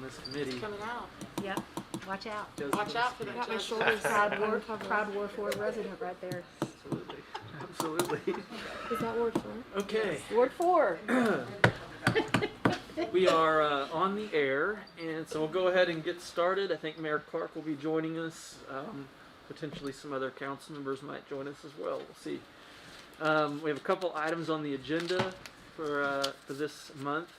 this committee. It's coming out. Yep. Watch out. Watch out for that. Got my Judge. shoulders proud Ward 4 resident right there. Absolutely. Absolutely. Is that Ward 4? Okay. Ward 4. We are on the air, and so we'll go ahead and get started. I think Mayor Clark will be joining us. Potentially some other council members might join us as well. We'll see. We have a couple items on the agenda for this month.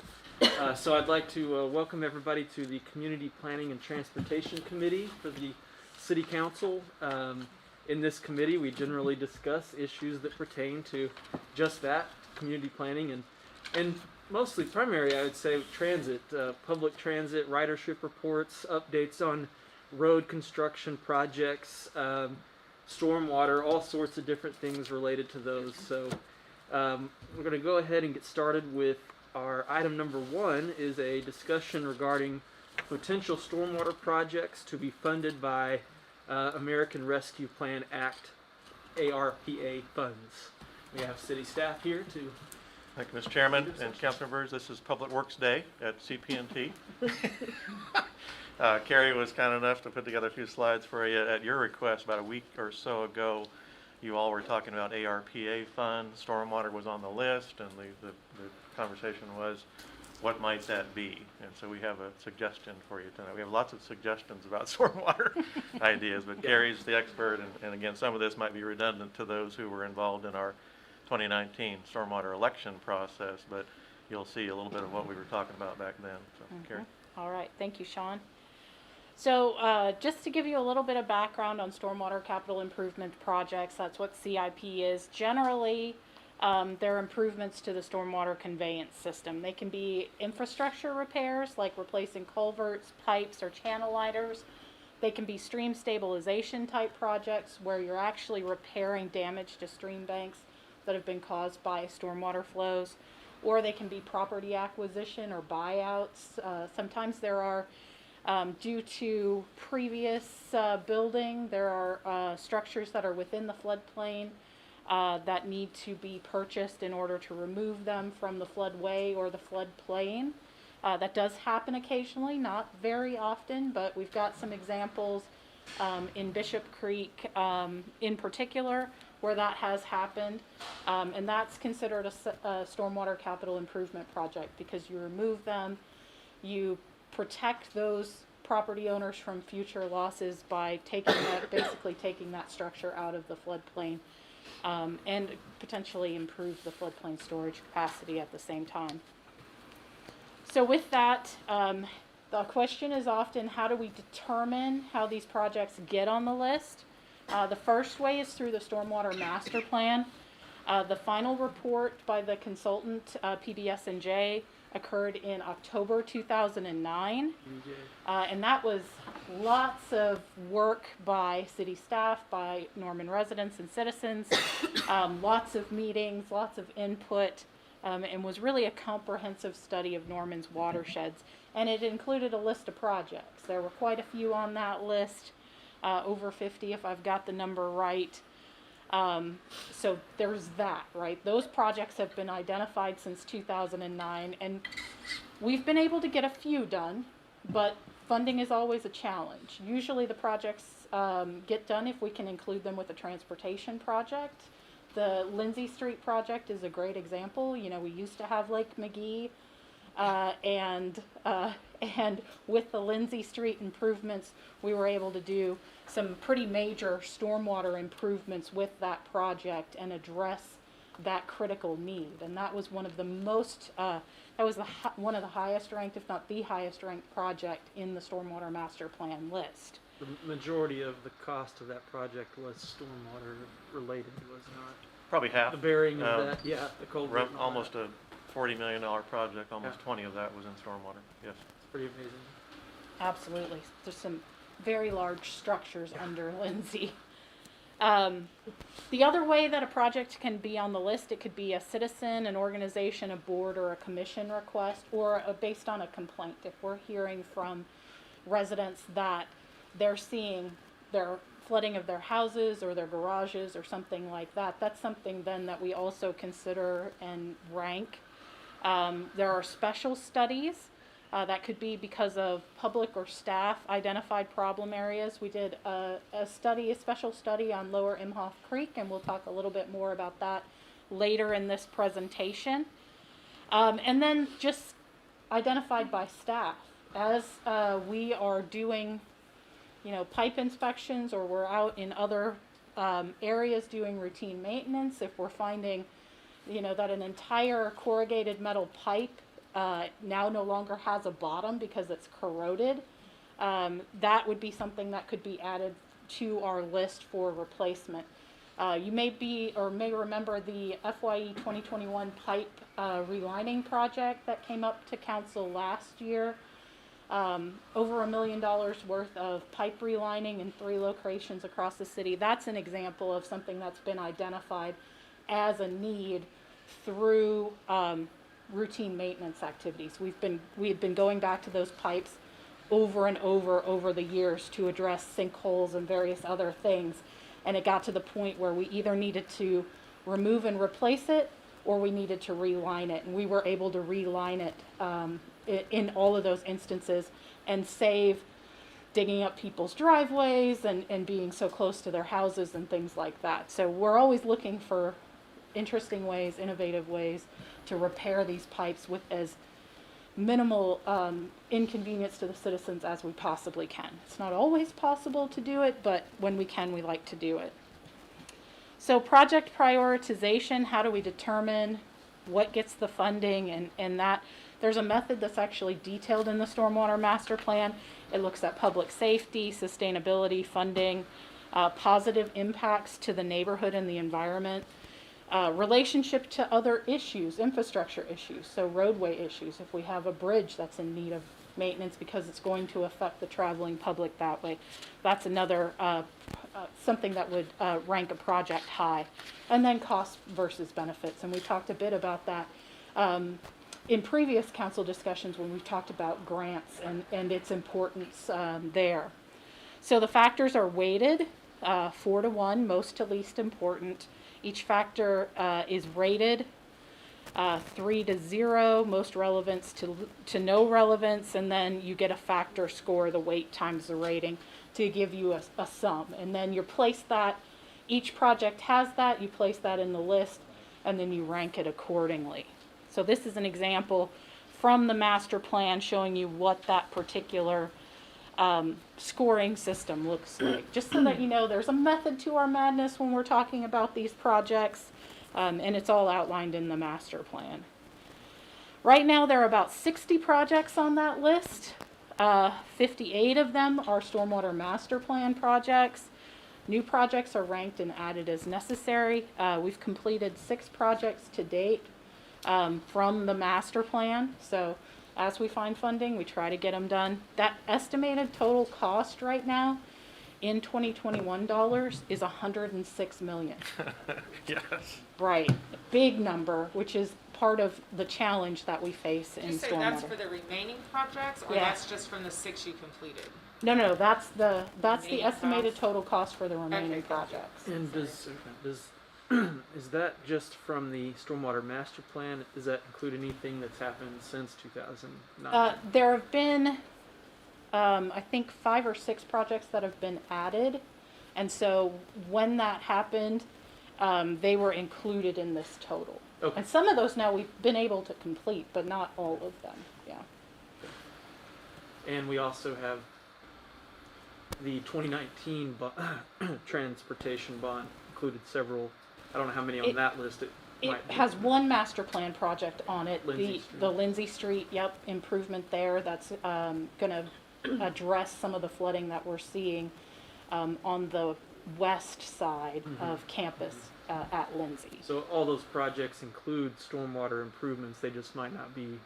So I'd like to welcome everybody to the Community Planning and Transportation Committee for the City Council. In this committee, we generally discuss issues that pertain to just that, community planning and mostly primary, I would say, transit, public transit, ridership reports, updates on road construction projects, stormwater, all sorts of different things related to those. So we're going to go ahead and get started with our item number 1 is a discussion regarding potential stormwater projects to be funded by American Rescue Plan Act, ARPA funds. We have city staff here to... Thank you, Mr. Chairman and council members. This is Public Works Day at CP&T. Carrie was kind enough to put together a few slides for you at your request about a week or so ago. You all were talking about ARPA funds. Stormwater was on the list, and the conversation was, what might that be? And so we have a suggestion for you tonight. We have lots of suggestions about stormwater ideas, but Carrie's the expert, and again, some of this might be redundant to those who were involved in our 2019 stormwater election process, but you'll see a little bit of what we were talking about back then. So, Carrie. All right, thank you, Sean. So just to give you a little bit of background on stormwater capital improvement projects, that's what CIP is. Generally, they're improvements to the stormwater conveyance system. They can be infrastructure repairs, like replacing culverts, pipes, or channel liners. They can be stream stabilization type projects where you're actually repairing damage to stream banks that have been caused by stormwater flows, or they can be property acquisition or buyouts. Sometimes there are, due to previous building, there are structures that are within the floodplain that need to be purchased in order to remove them from the floodway or the floodplain. That does happen occasionally, not very often, but we've got some examples in Bishop Creek in particular where that has happened, and that's considered a stormwater capital improvement project because you remove them, you protect those property owners from future losses by taking that, basically taking that structure out of the floodplain, and potentially improve the floodplain storage capacity at the same time. So with that, the question is often, how do we determine how these projects get on the list? The first way is through the Stormwater Master Plan. The final report by the consultant, PBS&J, occurred in October 2009. And that was lots of work by city staff, by Norman residents and citizens, lots of meetings, lots of input, and was really a comprehensive study of Norman's watersheds. And it included a list of projects. There were quite a few on that list. Over 50 if I've got the number right. So there's that, right? Those projects have been identified since 2009, and we've been able to get a few done, but funding is always a challenge. Usually the projects get done if we can include them with a transportation project. The Lindsay Street project is a great example. You know, we used to have Lake McGee, and with the Lindsay Street improvements, we were able to do some pretty major stormwater improvements with that project and address that critical need. And that was one of the most, one of the highest ranked, if not the highest ranked project in the Stormwater Master Plan list. The majority of the cost of that project was stormwater related, was not? Probably half. The bearing of that, yeah, the culvert. Almost a $40 million project, almost 20 of that was in stormwater, yes. It's pretty amazing. Absolutely. There's some very large structures under Lindsay. The other way that a project can be on the list, it could be a citizen, an organization, a board, or a commission request, or based on a complaint. If we're hearing from residents that they're seeing their flooding of their houses or their garages or something like that, that's something then that we also consider and rank. There are special studies That could be because of public or staff identified problem areas. We did a special study on Lower Imhof Creek, and we'll talk a little bit more about that later in this presentation. And then just identified by staff. As we are doing, pipe inspections, or we're out in other areas doing routine maintenance, if we're finding, that an entire corrugated metal pipe now no longer has a bottom because it's corroded, that would be something that could be added to our list for replacement. You may remember the FYE 2021 pipe relining project that came up to council last year. Over $1 million worth of pipe relining in 3 locations across the city. That's an example of something that's been identified as a need through routine maintenance activities. We had been going back to those pipes over and over the years to address sinkholes and various other things, and it got to the point where we either needed to remove and replace it, or we needed to reline it, and we were able to reline it in all of those instances and save digging up people's driveways and being so close to their houses and things like that. So we're always looking for interesting ways, innovative ways to repair these pipes with as minimal inconvenience to the citizens as we possibly can. It's not always possible to do it, but when we can, we like to do it. So project prioritization, how do we determine what gets the funding, and that there's a method that's actually detailed in the Stormwater Master Plan. It looks at public safety, sustainability, funding, positive impacts to the neighborhood and the environment, relationship to other issues, infrastructure issues, so roadway issues. If we have a bridge that's in need of maintenance because it's going to affect the traveling public that way, that's another something that would rank a project high. And then cost versus benefits, and we talked a bit about that in previous council discussions when we've talked about grants and its importance there. So the factors are weighted 4 to 1, most to least important. Each factor is rated 3 to 0, most relevance to no relevance, and then you get a factor score, the weight times the rating, to give you a sum. And then you place that, each project has that, you place that in the list, and then you rank it accordingly. So this is an example from the master plan showing you what that particular scoring system looks like. Just so that you know there's a method to our madness when we're talking about these projects, and it's all outlined in the master plan. Right now there are about 60 projects on that list. 58 of them are stormwater master plan projects. New projects are ranked and added as necessary. We've completed 6 projects to date from the master plan. So as we find funding, we try to get them done. That estimated total cost right now in 2021 dollars is $106 million. Yes. Right, big number, which is part of the challenge that we face in Did you say stormwater. that's for the remaining projects, or Yeah. that's just from the 6 you completed? No, that's the Remaining estimated cost? total cost for the remaining Okay, gotcha. projects. And does is that just from the stormwater master plan? Does that include anything that's happened since 2009? There have been, I think 5 or 6 projects that have been added, and so when that happened, they were included in this total. Okay. And some of those now we've been able to complete, but not all of them. Yeah. And we also have the 2019 transportation bond included several. I don't know how many on that list. It might be. has one master plan project on it. Lindsay Street. The Lindsay Street, improvement there. That's going to address some of the flooding that we're seeing on the west side of campus at Lindsay. So all those projects include stormwater improvements. They just might not be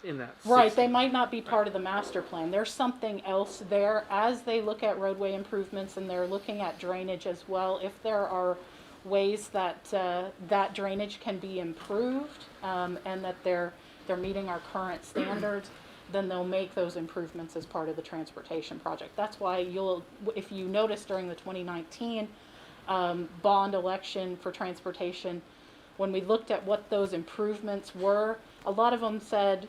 in that. Right, 60. they might not be part of the master plan. There's something else there as they look at roadway improvements, and they're looking at drainage as well. If there are ways that that drainage can be improved and that they're meeting our current standards, then they'll make those improvements as part of the transportation project. That's why if you notice during the 2019 bond election for transportation, when we looked at what those improvements were, a lot of them said,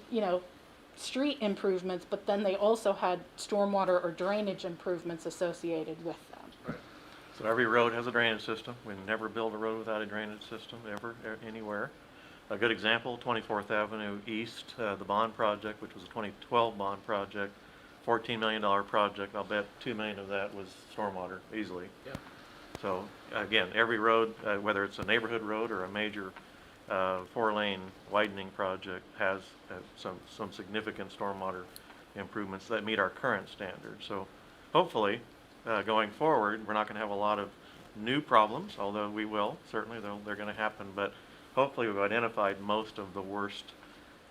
street improvements, but then they also had stormwater or drainage improvements associated with them. So every road has a drainage system. We never build a road without a drainage system, ever, anywhere. A good example, 24th Avenue East, the bond project, which was a 2012 bond project, $14 million project. I'll bet $2 million of that was stormwater, easily. Yeah. So again, every road, whether it's a neighborhood road or a major 4-lane widening project, has some significant stormwater improvements that meet our current standards. So hopefully, going forward, we're not going to have a lot of new problems, although we will. Certainly, they're going to happen. But hopefully, we've identified most of the worst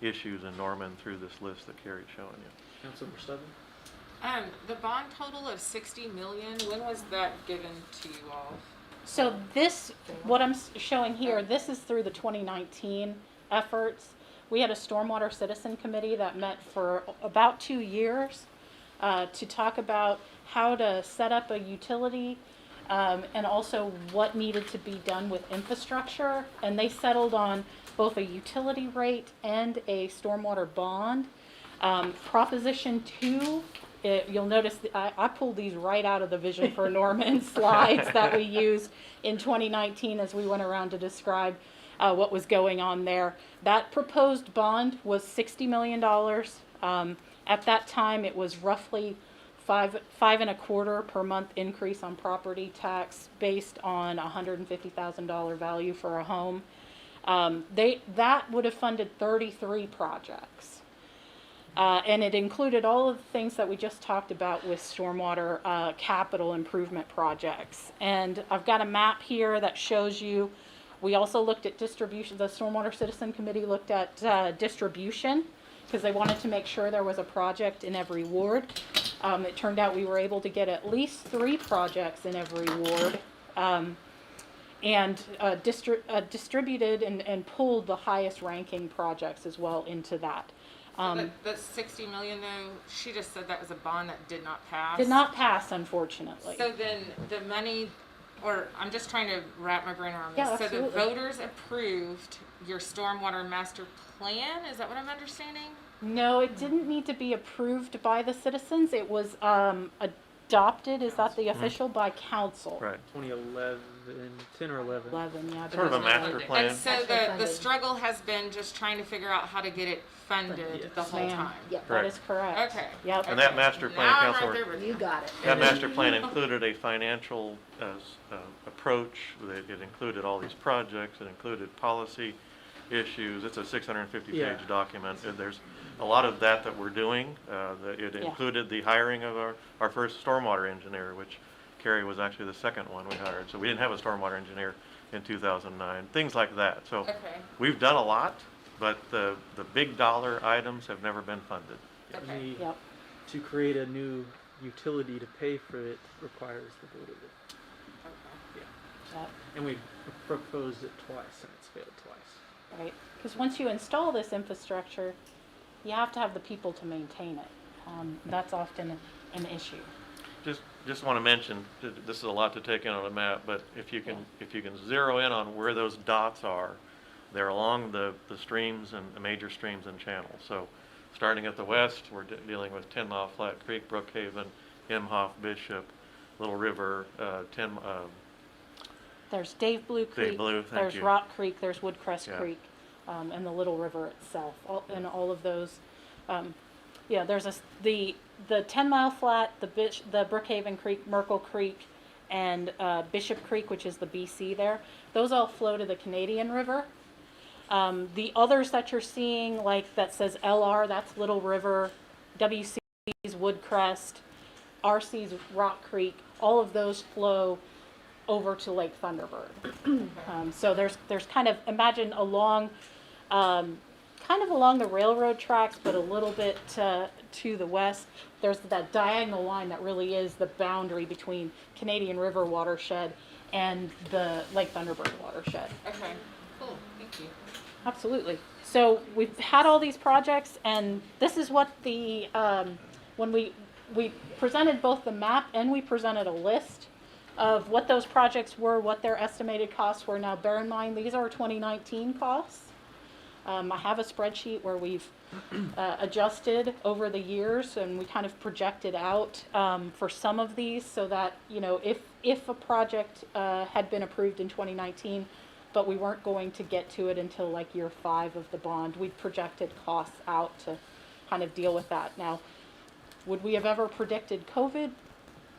issues in Norman through this list that Carrie's showing you. Councilmember Stubben? The bond total of 60 million, when was that given to you all? So this, what I'm showing here, this is through the 2019 efforts. We had a stormwater citizen committee that met for about 2 years to talk about how to set up a utility and also what needed to be done with infrastructure. And they settled on both a utility rate and a stormwater bond. Proposition 2, you'll notice I pulled these right out of the Vision for Norman slides that we used in 2019 as we went around to describe what was going on there. That proposed bond was $60 million. At that time, it was roughly five and a quarter per month increase on property tax based on $150,000 value for a home. That would have funded 33 projects. And it included all of the things that we just talked about with stormwater capital improvement projects. And I've got a map here that shows you, we also looked at distribution, the Stormwater Citizen Committee looked at distribution because they wanted to make sure there was a project in every ward. It turned out we were able to get at least 3 projects in every ward. And distributed and pulled the highest ranking projects as well into that. The 60 million though, she just said that was a bond that did not pass. Did not pass, unfortunately. So then the money, or I'm just trying to wrap my brain around this. Yeah, so absolutely. the voters approved your stormwater master plan? Is that what I'm understanding? No, it didn't need to be approved by the citizens. It was adopted, is that the official, by council. Right. 2011, 10 or 11. 11, yeah. Sort of a master plan. And so Actually the funded. struggle has been just trying to figure out how to get it funded Yes. the whole Ma'am. time. Yep, That Correct. is correct. Okay. Yep. And that master plan, Now I'm Councilor, right there with you got it. that master plan included a financial approach. It included all these projects. It included policy issues. It's a 650-page Yeah. document. There's a lot of that we're doing. It Yeah. included the hiring of our first stormwater engineer, which Carrie was actually the second one we hired. So we didn't have a stormwater engineer in 2009. Things like that. So Okay. we've done a lot, but the big dollar items have never been funded. Okay. Yep. To create a new utility to pay for it requires the vote of it. Okay. Yep. And we proposed it twice and it's failed twice. Right. Because once you install this infrastructure, you have to have the people to maintain it. That's often an issue. Just want to mention, this is a lot to take in on a map, but if you can zero in on where those dots are, they're along the streams and the major streams and channels. So starting at the west, we're dealing with 10 Mile Flat Creek, Brookhaven, Imhof, Bishop, Little River, There's Dave Blue Creek. Dave Blue, thank there's you. Rock Creek. There's Woodcrest Yeah. Creek, and the Little River itself. All of those. Yeah, there's the 10 Mile Flat, the Brookhaven Creek, Merkle Creek, and Bishop Creek, which is the BC there. Those all flow to the Canadian River. The others that you're seeing, like that says LR, that's Little River, WC's Woodcrest, RC's Rock Creek. All of those flow over to Lake Thunderbird. So there's kind of, imagine along, kind of along the railroad tracks, but a little bit to the west. There's that diagonal line that really is the boundary between Canadian River watershed and the Lake Thunderbird watershed. Okay. Cool. Thank you. Absolutely. So we've had all these projects, and this is what the, when we presented both the map and we presented a list of what those projects were, what their estimated costs were. Now, bear in mind, these are 2019 costs. I have a spreadsheet where we've adjusted over the years, and we kind of projected out for some of these so that, you know, if a project had been approved in 2019, but we weren't going to get to it until like year 5 of the bond, we projected costs out to kind of deal with that. Now, would we have ever predicted COVID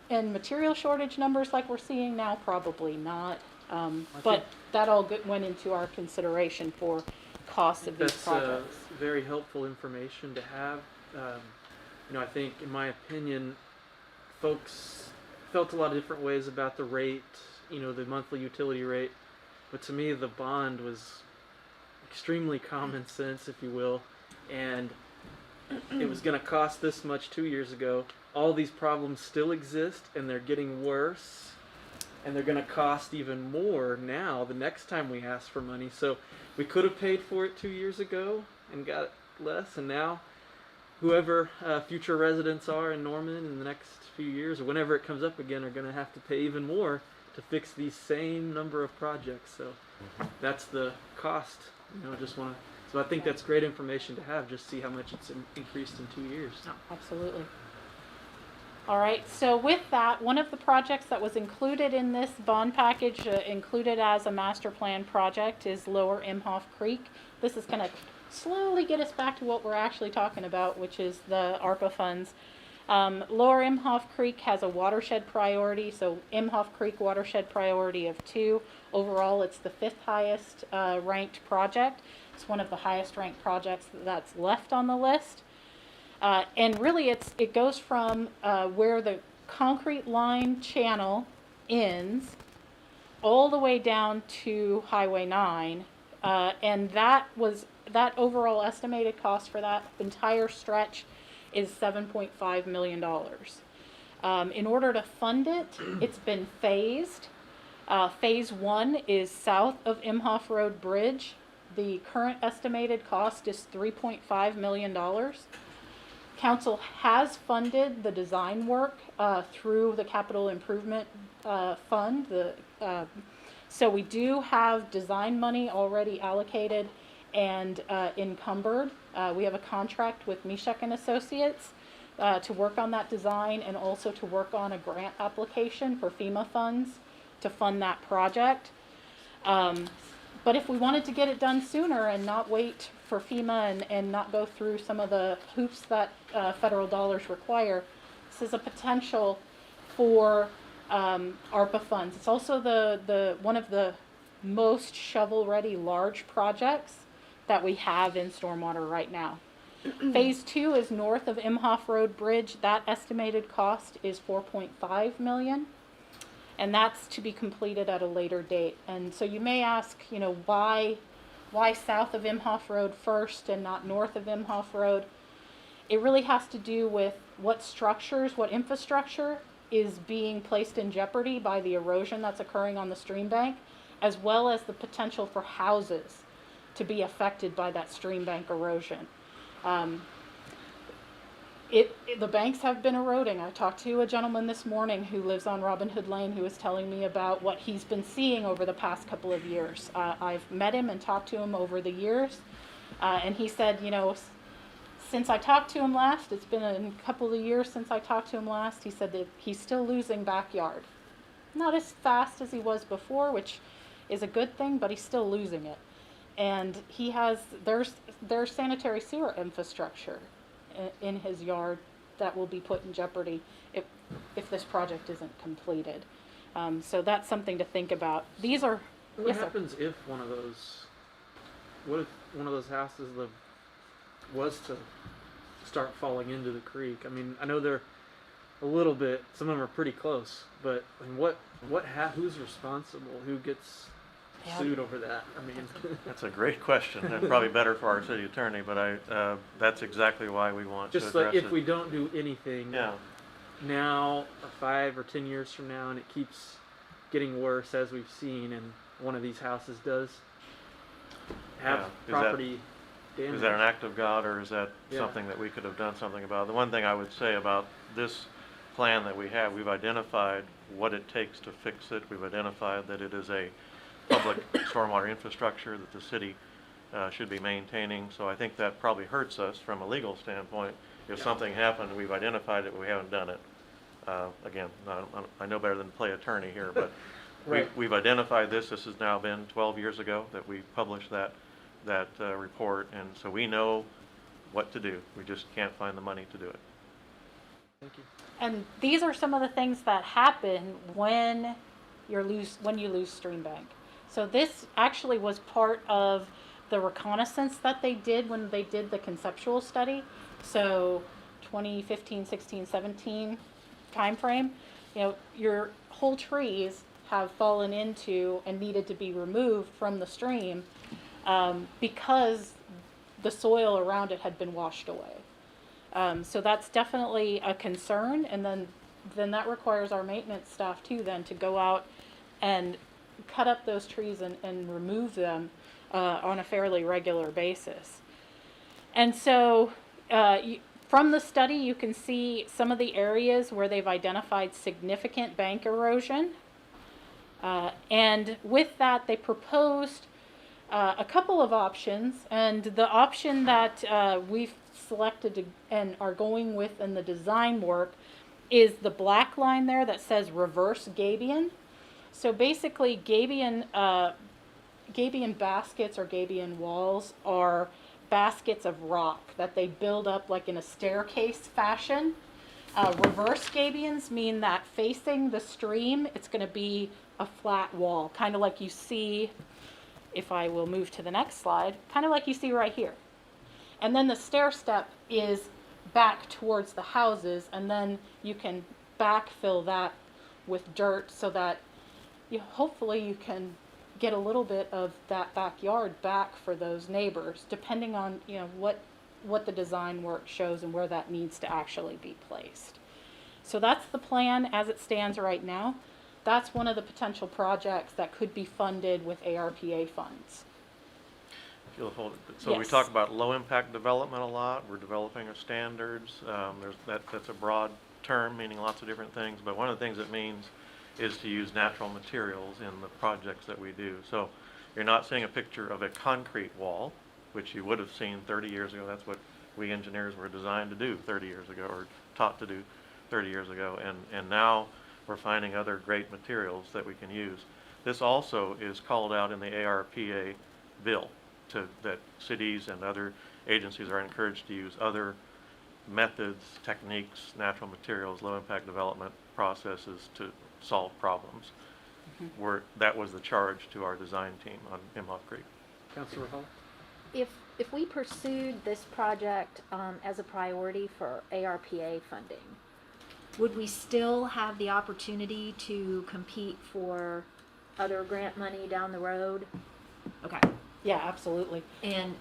and material shortage numbers like we're seeing now? Probably not. But that all went into our consideration for costs of these projects. That's very helpful information to have. You know, I think, in my opinion, folks felt a lot of different ways about the rate, you know, the monthly utility rate. But to me, the bond was extremely common sense, if you will, and it was going to cost this much 2 years ago. All these problems still exist, and they're getting worse, and they're going to cost even more now the next time we ask for money. So we could have paid for it 2 years ago and got less, and now whoever future residents are in Norman in the next few years, or whenever it comes up again, are going to have to pay even more to fix these same number of projects. So that's the cost. You know, so I think that's great information to have. Just see how much it's increased in 2 years. Absolutely. All right, so with that, one of the projects that was included in this bond package, included as a master plan project, is Lower Imhof Creek. This is going to slowly get us back to what we're actually talking about, which is the ARPA funds. Lower Imhof Creek has a watershed priority, so Imhof Creek watershed priority of 2. Overall, it's the 5th highest ranked project. It's one of the highest ranked projects that's left on the list. And really, it goes from where the concrete line channel ends all the way down to Highway 9. And that overall estimated cost for that entire stretch is $7.5 million. In order to fund it, it's been phased. Phase 1 is south of Imhof Road Bridge. The current estimated cost is $3.5 million. Council has funded the design work through the Capital Improvement Fund. So we do have design money already allocated and encumbered. We have a contract with Mishak and Associates to work on that design, and also to work on a grant application for FEMA funds to fund that project. But if we wanted to get it done sooner and not wait for FEMA and not go through some of the hoops that federal dollars require, this is a potential for ARPA funds. It's also the one of the most shovel-ready large projects that we have in stormwater right now. Phase 2 is north of Imhof Road Bridge. That estimated cost is $4.5 million, and that's to be completed at a later date. And so you may ask, you know, why south of Imhof Road first and not north of Imhof Road? It really has to do with what infrastructure is being placed in jeopardy by the erosion that's occurring on the stream bank, as well as the potential for houses to be affected by that stream bank erosion. The banks have been eroding. I talked to a gentleman this morning who lives on Robin Hood Lane who was telling me about what he's been seeing over the past couple of years. I've met him and talked to him over the years, and he said, you know, since I talked to him last, it's been a couple of years since I talked to him last, he said that he's still losing backyard. Not as fast as he was before, which is a good thing, but he's still losing it. And there's sanitary sewer infrastructure in his yard that will be put in jeopardy if this project isn't completed. So that's something to think about. What happens if one of those houses was to start falling into the creek? I mean, I know they're a little bit, some of them are pretty close, but I mean, who's responsible? Who gets sued over that? I mean, That's a great question, and probably better for our city attorney, but that's exactly why we want to just address like if it. we don't do anything now or 5 or 10 years from now, and it keeps getting worse as we've seen, and one of these houses does have property damage. Is that an act of God, or is that Yeah. something that we could have done something about? The one thing I would say about this plan that we have, we've identified what it takes to fix it. We've identified that it is a public stormwater infrastructure, that the city should be maintaining. So I think that probably hurts us from a legal standpoint. If something happened, we've identified it, but we haven't done it. Again, I know better than to play attorney here, but Right. we've identified this. This has now been 12 years ago that we published that report, and so we know what to do. We just can't find the money to do it. Thank you. And these are some of the things that happen when you lose stream bank. So this actually was part of the reconnaissance that they did when they did the conceptual study. So 2015, 16, 17 timeframe, your whole trees have fallen into and needed to be removed from the stream because the soil around it had been washed away. So that's definitely a concern, and then that requires our maintenance staff too then to go out and cut up those trees and remove them on a fairly regular basis. And so from the study you can see some of the areas where they've identified significant bank erosion. And with that they proposed a couple of options, and the option that we've selected and are going with in the design work is the black line there that says reverse Gabion. So basically Gabion baskets or Gabion walls are baskets of rock that they build up like in a staircase fashion. Reverse Gabions mean that facing the stream it's going to be a flat wall, kind of like you see, if I will move to the next slide, kind of like you see right here. And then the stair step is back towards the houses, and then you can backfill that with dirt so that hopefully you can get a little bit of that backyard back for those neighbors, depending on what the design work shows and where that needs to actually be placed. So that's the plan as it stands right now. That's one of the potential projects that could be funded with ARPA funds. So we Yes. talk about low impact development a lot. We're developing our standards. That's a broad term meaning lots of different things, but one of the things it means is to use natural materials in the projects that we do. So you're not seeing a picture of a concrete wall, which you would have seen 30 years ago. That's what we engineers were designed to do 30 years ago, or taught to do 30 years ago, and now we're finding other great materials that we can use. This also is called out in the ARPA bill that cities and other agencies are encouraged to use other methods, techniques, natural materials, low impact development processes to solve problems. That was the charge to our design team on Imhof Creek. Councilor Hall? If we pursued this project as a priority for ARPA funding, would we still have the opportunity to compete for other grant money down the road? Okay. Yeah, absolutely. And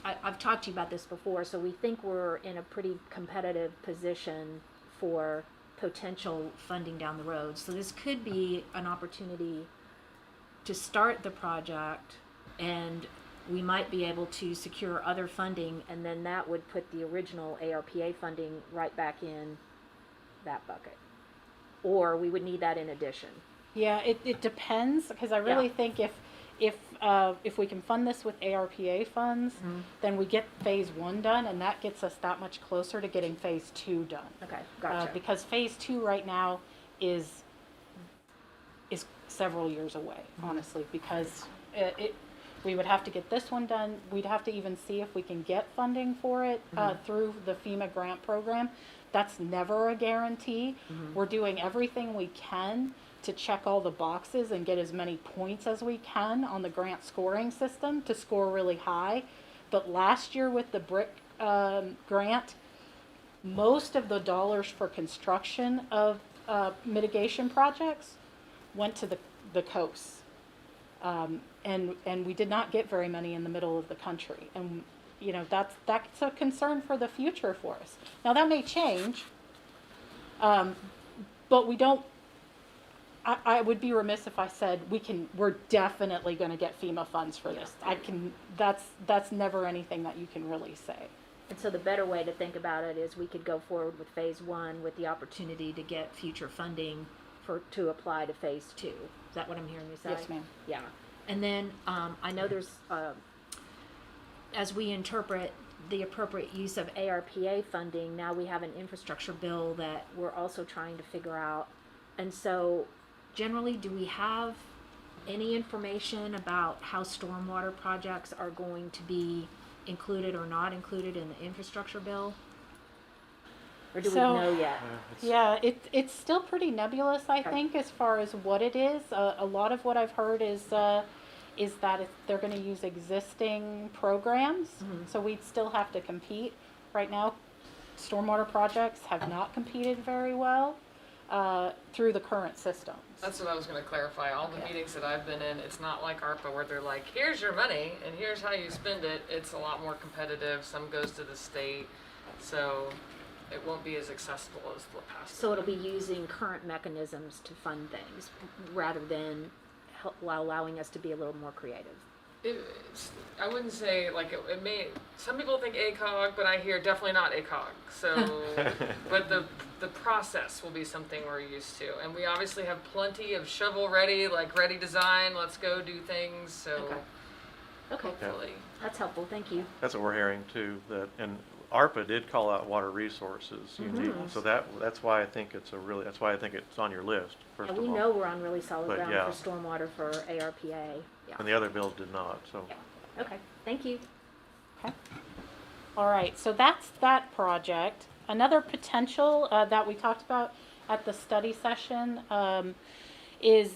I've talked to you about this before, so we think we're in a pretty competitive position for potential funding down the road. So this could be an opportunity to start the project, and we might be able to secure other funding, and then that would put the original ARPA funding right back in that bucket. Or we would need that in addition. Yeah, it depends, because I really think if we can fund this with ARPA funds, then we get phase 1 done, and that gets us that much closer to getting phase 2 done. Okay, gotcha. Because phase 2 right now is several years away, honestly, because we would have to get this one done. We'd have to even see if we can get funding for it through the FEMA grant program. That's never a guarantee. We're doing everything we can to check all the boxes and get as many points as we can on the grant scoring system to score really high. But last year with the BRIC grant, most of the dollars for construction of mitigation projects went to the coasts. And we did not get very many in the middle of the country. And that's a concern for the future for us. Now that may change, but we don't. I would be remiss if I said we're definitely going to get FEMA funds for this. That's never anything that you can really say. And so the better way to think about it is we could go forward with phase 1 with the opportunity to get future funding to apply to phase 2. Is that what I'm hearing you say? Yes, ma'am. Yeah. And then I know there's as we interpret the appropriate use of ARPA funding, now we have an infrastructure bill that we're also trying to figure out. And so generally, do we have any information about how stormwater projects are going to be included or not included in the infrastructure bill? Or do we So- know yet? Yeah, it's still pretty nebulous, I Okay. think, as far as what it is. A lot of what I've heard is that they're going to use existing programs, so we'd still have to compete. Right now, stormwater projects have not competed very well through the current systems. That's what I was gonna clarify. All the Okay. meetings that I've been in, it's not like ARPA where they're like, here's your money and here's how you spend it. It's a lot more competitive. Some goes to the state, so it won't be as accessible as the past. So it'll be using current mechanisms to fund things rather than while allowing us to be a little more creative. I wouldn't say like it may. Some people think ACOG, but I hear definitely not ACOG. So, but the process will be something we're used to, and we obviously have plenty of shovel ready, like ready design. Let's go do things. So Okay, hopefully, that's helpful. Thank you. That's what we're hearing too, that, and ARPA did call out water resources. So that's why I think it's on your list, first And of we all. know we're on really solid But ground yeah. for stormwater for ARPA. Yeah. And the other bills did not, so. Okay, thank you. Okay. All right, so that's that project. Another potential that we talked about at the study session is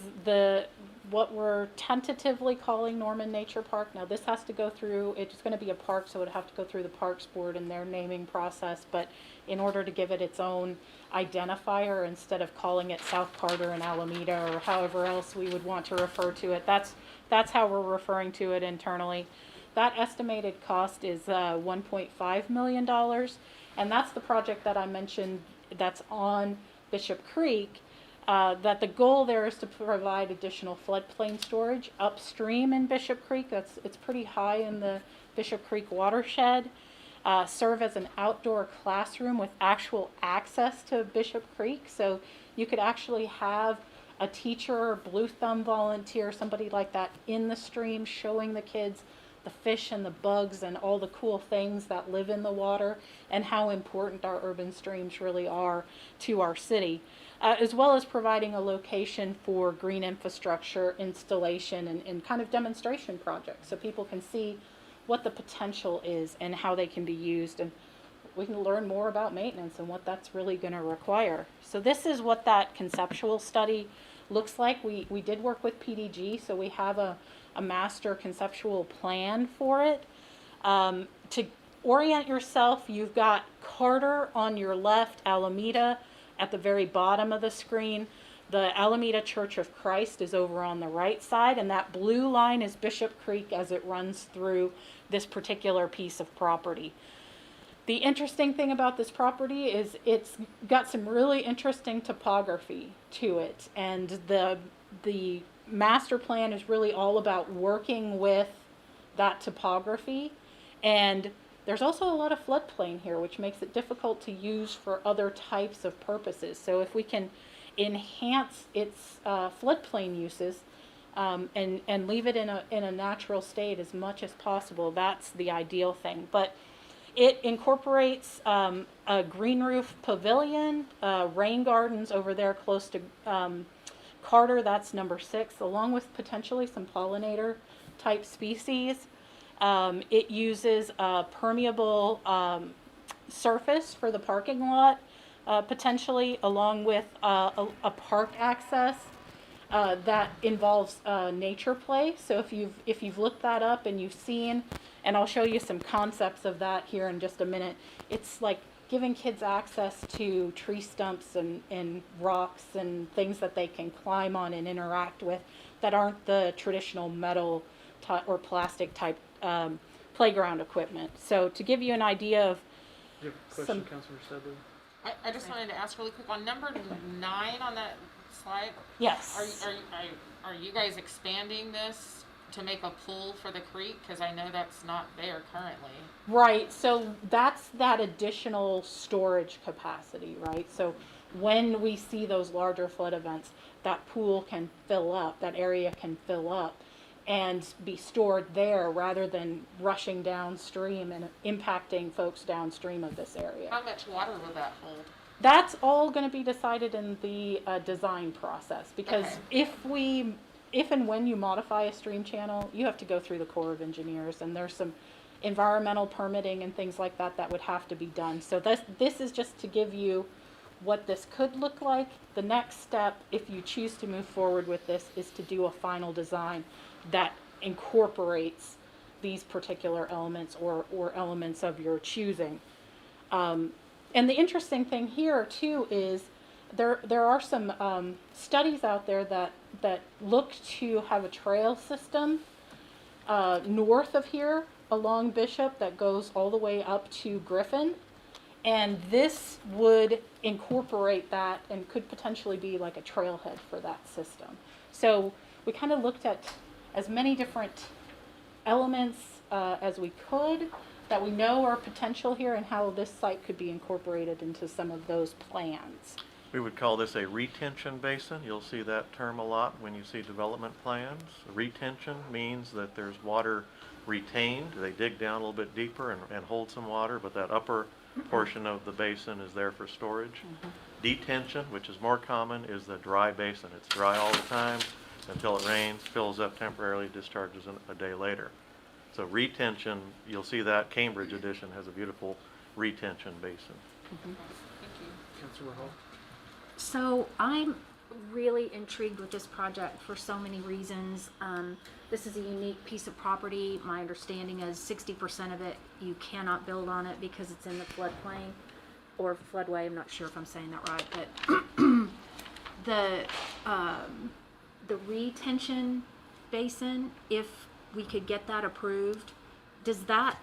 what we're tentatively calling Norman Nature Park. Now this has to go through, it's going to be a park, so it would have to go through the Parks Board and their naming process, but in order to give it its own identifier, instead of calling it South Carter and Alameda or however else we would want to refer to it, that's how we're referring to it internally. That estimated cost is $1.5 million, and that's the project that I mentioned that's on Bishop Creek. That the goal there is to provide additional floodplain storage upstream in Bishop Creek. It's pretty high in the Bishop Creek watershed. Serve as an outdoor classroom with actual access to Bishop Creek, so you could actually have a teacher or blue thumb volunteer, somebody like that, in the stream showing the kids the fish and the bugs and all the cool things that live in the water and how important our urban streams really are to our city, as well as providing a location for green infrastructure installation and kind of demonstration projects so people can see what the potential is and how they can be used, and we can learn more about maintenance and what that's really going to require. So this is what that conceptual study looks like. We did work with PDG, so we have a master conceptual plan for it. To orient yourself, you've got Carter on your left, Alameda at the very bottom of the screen. The Alameda Church of Christ is over on the right side, and that blue line is Bishop Creek as it runs through this particular piece of property. The interesting thing about this property is it's got some really interesting topography to it, and the master plan is really all about working with that topography, and there's also a lot of floodplain here, which makes it difficult to use for other types of purposes. So if we can enhance its floodplain uses and leave it in a natural state as much as possible, that's the ideal thing. But it incorporates a green roof pavilion, rain gardens over there close to Carter, that's number 6, along with potentially some pollinator type species. It uses a permeable surface for the parking lot, potentially, along with a park access that involves nature play. So if you've looked that up and you've seen, and I'll show you some concepts of that here in just a minute, it's like giving kids access to tree stumps and rocks and things that they can climb on and interact with that aren't the traditional metal or plastic type playground equipment. So to give you an idea of Do you have a question, Councilor Studley? I just wanted to ask really quick on number 9 on that slide. yes. Are you guys expanding this to make a pool for the creek? Because I know that's not there currently. Right, so that's that additional storage capacity, right? So when we see those larger flood events, that pool can fill up, that area can fill up. and be stored there rather than rushing downstream and impacting folks downstream of this area. How much water will that hold? That's all going to be decided in the design process, because Okay. if and when you modify a stream channel, you have to go through the Corps of Engineers, and there's some environmental permitting and things like that that would have to be done. So this is just to give you what this could look like. The next step, if you choose to move forward with this, is to do a final design that incorporates these particular elements or elements of your choosing. And the interesting thing here too is there are some studies out there that look to have a trail system north of here along Bishop that goes all the way up to Griffin, and this would incorporate that and could potentially be like a trailhead for that system. So we kind of looked at as many different elements as we could that we know are potential here, and how this site could be incorporated into some of those plans. We would call this a retention basin. You'll see that term a lot when you see development plans. Retention means that there's water retained. They dig down a little bit deeper and hold some water, but that upper portion of the basin is there for storage. Detention, which is more common, is the dry basin. It's dry all the time until it rains, fills up temporarily, discharges a day later. So retention, you'll see that Cambridge edition has a beautiful retention basin. Councilor Hall. So I'm really intrigued with this project for so many reasons. This is a unique piece of property. My understanding is 60% of it, you cannot build on it because it's in the floodplain or floodway. I'm not sure if I'm saying that right, but the retention basin, if we could get that approved, does that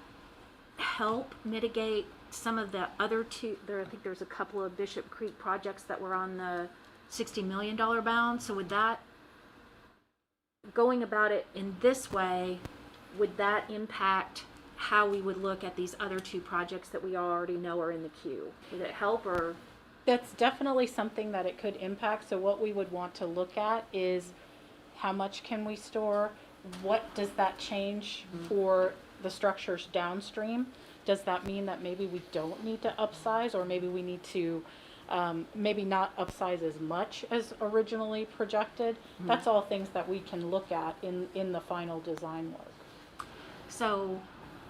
help mitigate some of the other two? I think there's a couple of Bishop Creek projects that were on the $60 million bound. So would that, going about it in this way, would that impact how we would look at these other two projects that we already know are in the queue? Would it help, or? That's definitely something that it could impact. So what we would want to look at is how much can we store? What does that change for the structures downstream? Does that mean that maybe we don't need to upsize, or maybe we need to maybe not upsize as much as originally projected? That's all things that we can look at in the final design work. So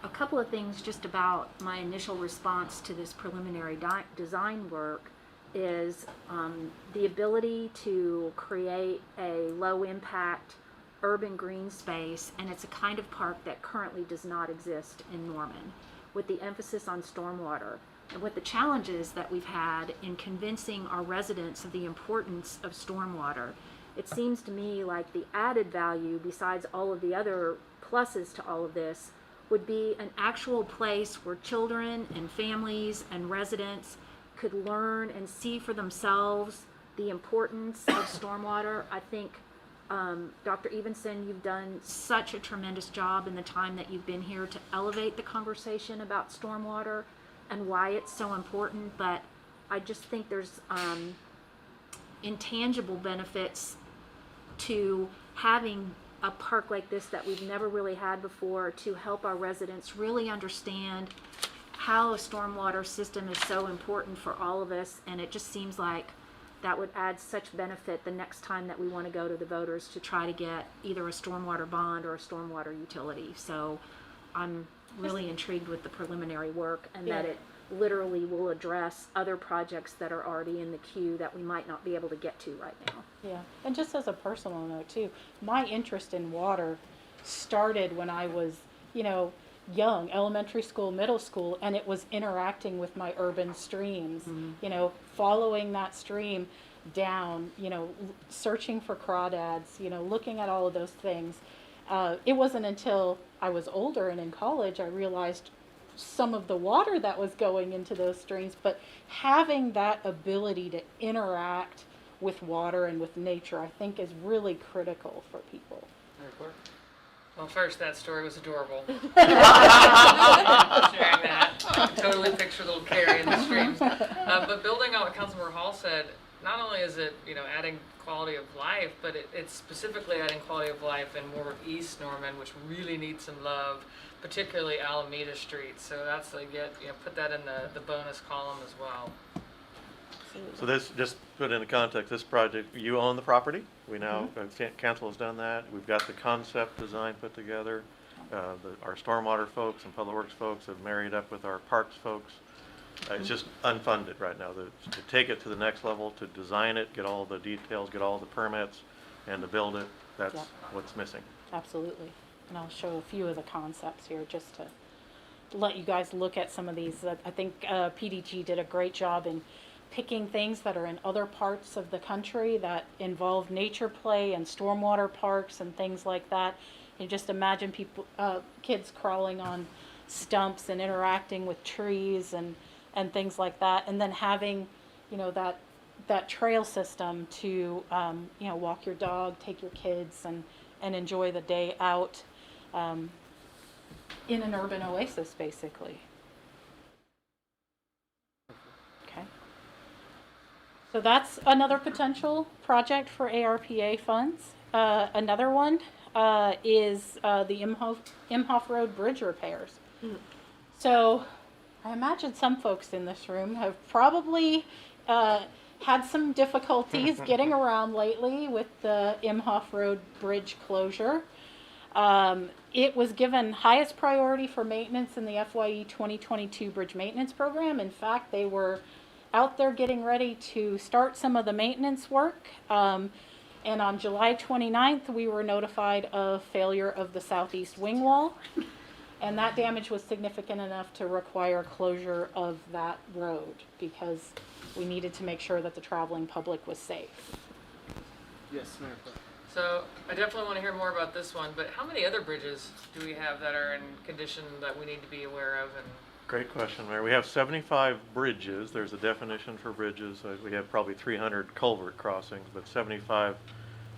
a couple of things just about my initial response to this preliminary design work is the ability to create a low impact urban green space, and it's a kind of park that currently does not exist in Norman, with the emphasis on stormwater. And with the challenges that we've had in convincing our residents of the importance of stormwater, it seems to me like the added value, besides all of the other pluses to all of this, would be an actual place where children and families and residents could learn and see for themselves the importance of stormwater. I think Dr. Evenson, you've done such a tremendous job in the time that you've been here to elevate the conversation about stormwater and why it's so important, but I just think there's intangible benefits to having a park like this that we've never really had before, to help our residents really understand how a stormwater system is so important for all of us. And it just seems like that would add such benefit the next time that we want to go to the voters to try to get either a stormwater bond or a stormwater utility. So I'm really intrigued with the preliminary work, and that it literally will address other projects that are already in the queue that we might not be able to get to right now. Yeah, and just as a personal note too, my interest in water started when I was, young, elementary school, middle school, and it was interacting with my urban streams, following that stream down, searching for crawdads, looking at all of those things. It wasn't until I was older and in college I realized some of the water that was going into those streams, but having that ability to interact with water and with nature, I think, is really critical for people. Well, first, that story was adorable. Sharing that. I can totally picture little Carrie in the streams. But building on what Councilmember Hall said, not only is it, adding quality of life, but it's specifically adding quality of life in more of East Norman, which really needs some love, particularly Alameda Street. So that's put that in the bonus column as well. So this, just put into context, this project, you own the property. We now, council has done that. We've got the concept design put together. Our stormwater folks and public works folks have married up with our parks folks. It's just unfunded right now. To take it to the next level, to design it, get all the details, get all the permits, and to build it, that's what's missing. Absolutely. And I'll show a few of the concepts here just to let you guys look at some of these. I think PDG did a great job in picking things that are in other parts of the country that involve nature play and stormwater parks and things like that. You just imagine kids crawling on stumps and interacting with trees and things like that, and then having, that trail system to, walk your dog, take your kids, and enjoy the day out in an urban oasis, basically. Okay. So that's another potential project for ARPA funds. Another one is the Imhof Road Bridge repairs. So I imagine some folks in this room have probably had some difficulties getting around lately with the Imhof Road Bridge closure. It was given highest priority for maintenance in the FYE 2022 bridge maintenance program. In fact, they were out there getting ready to start some of the maintenance work. And on July 29th, we were notified of failure of the southeast wing wall. And that damage was significant enough to require closure of that road because we needed to make sure that the traveling public was safe. Yes, Mayor. So I definitely want to hear more about this one, but how many other bridges do we have that are in condition that we need to be aware of? And Great question, Mayor. We have 75 bridges. There's a definition for bridges. We have probably 300 culvert crossings, but 75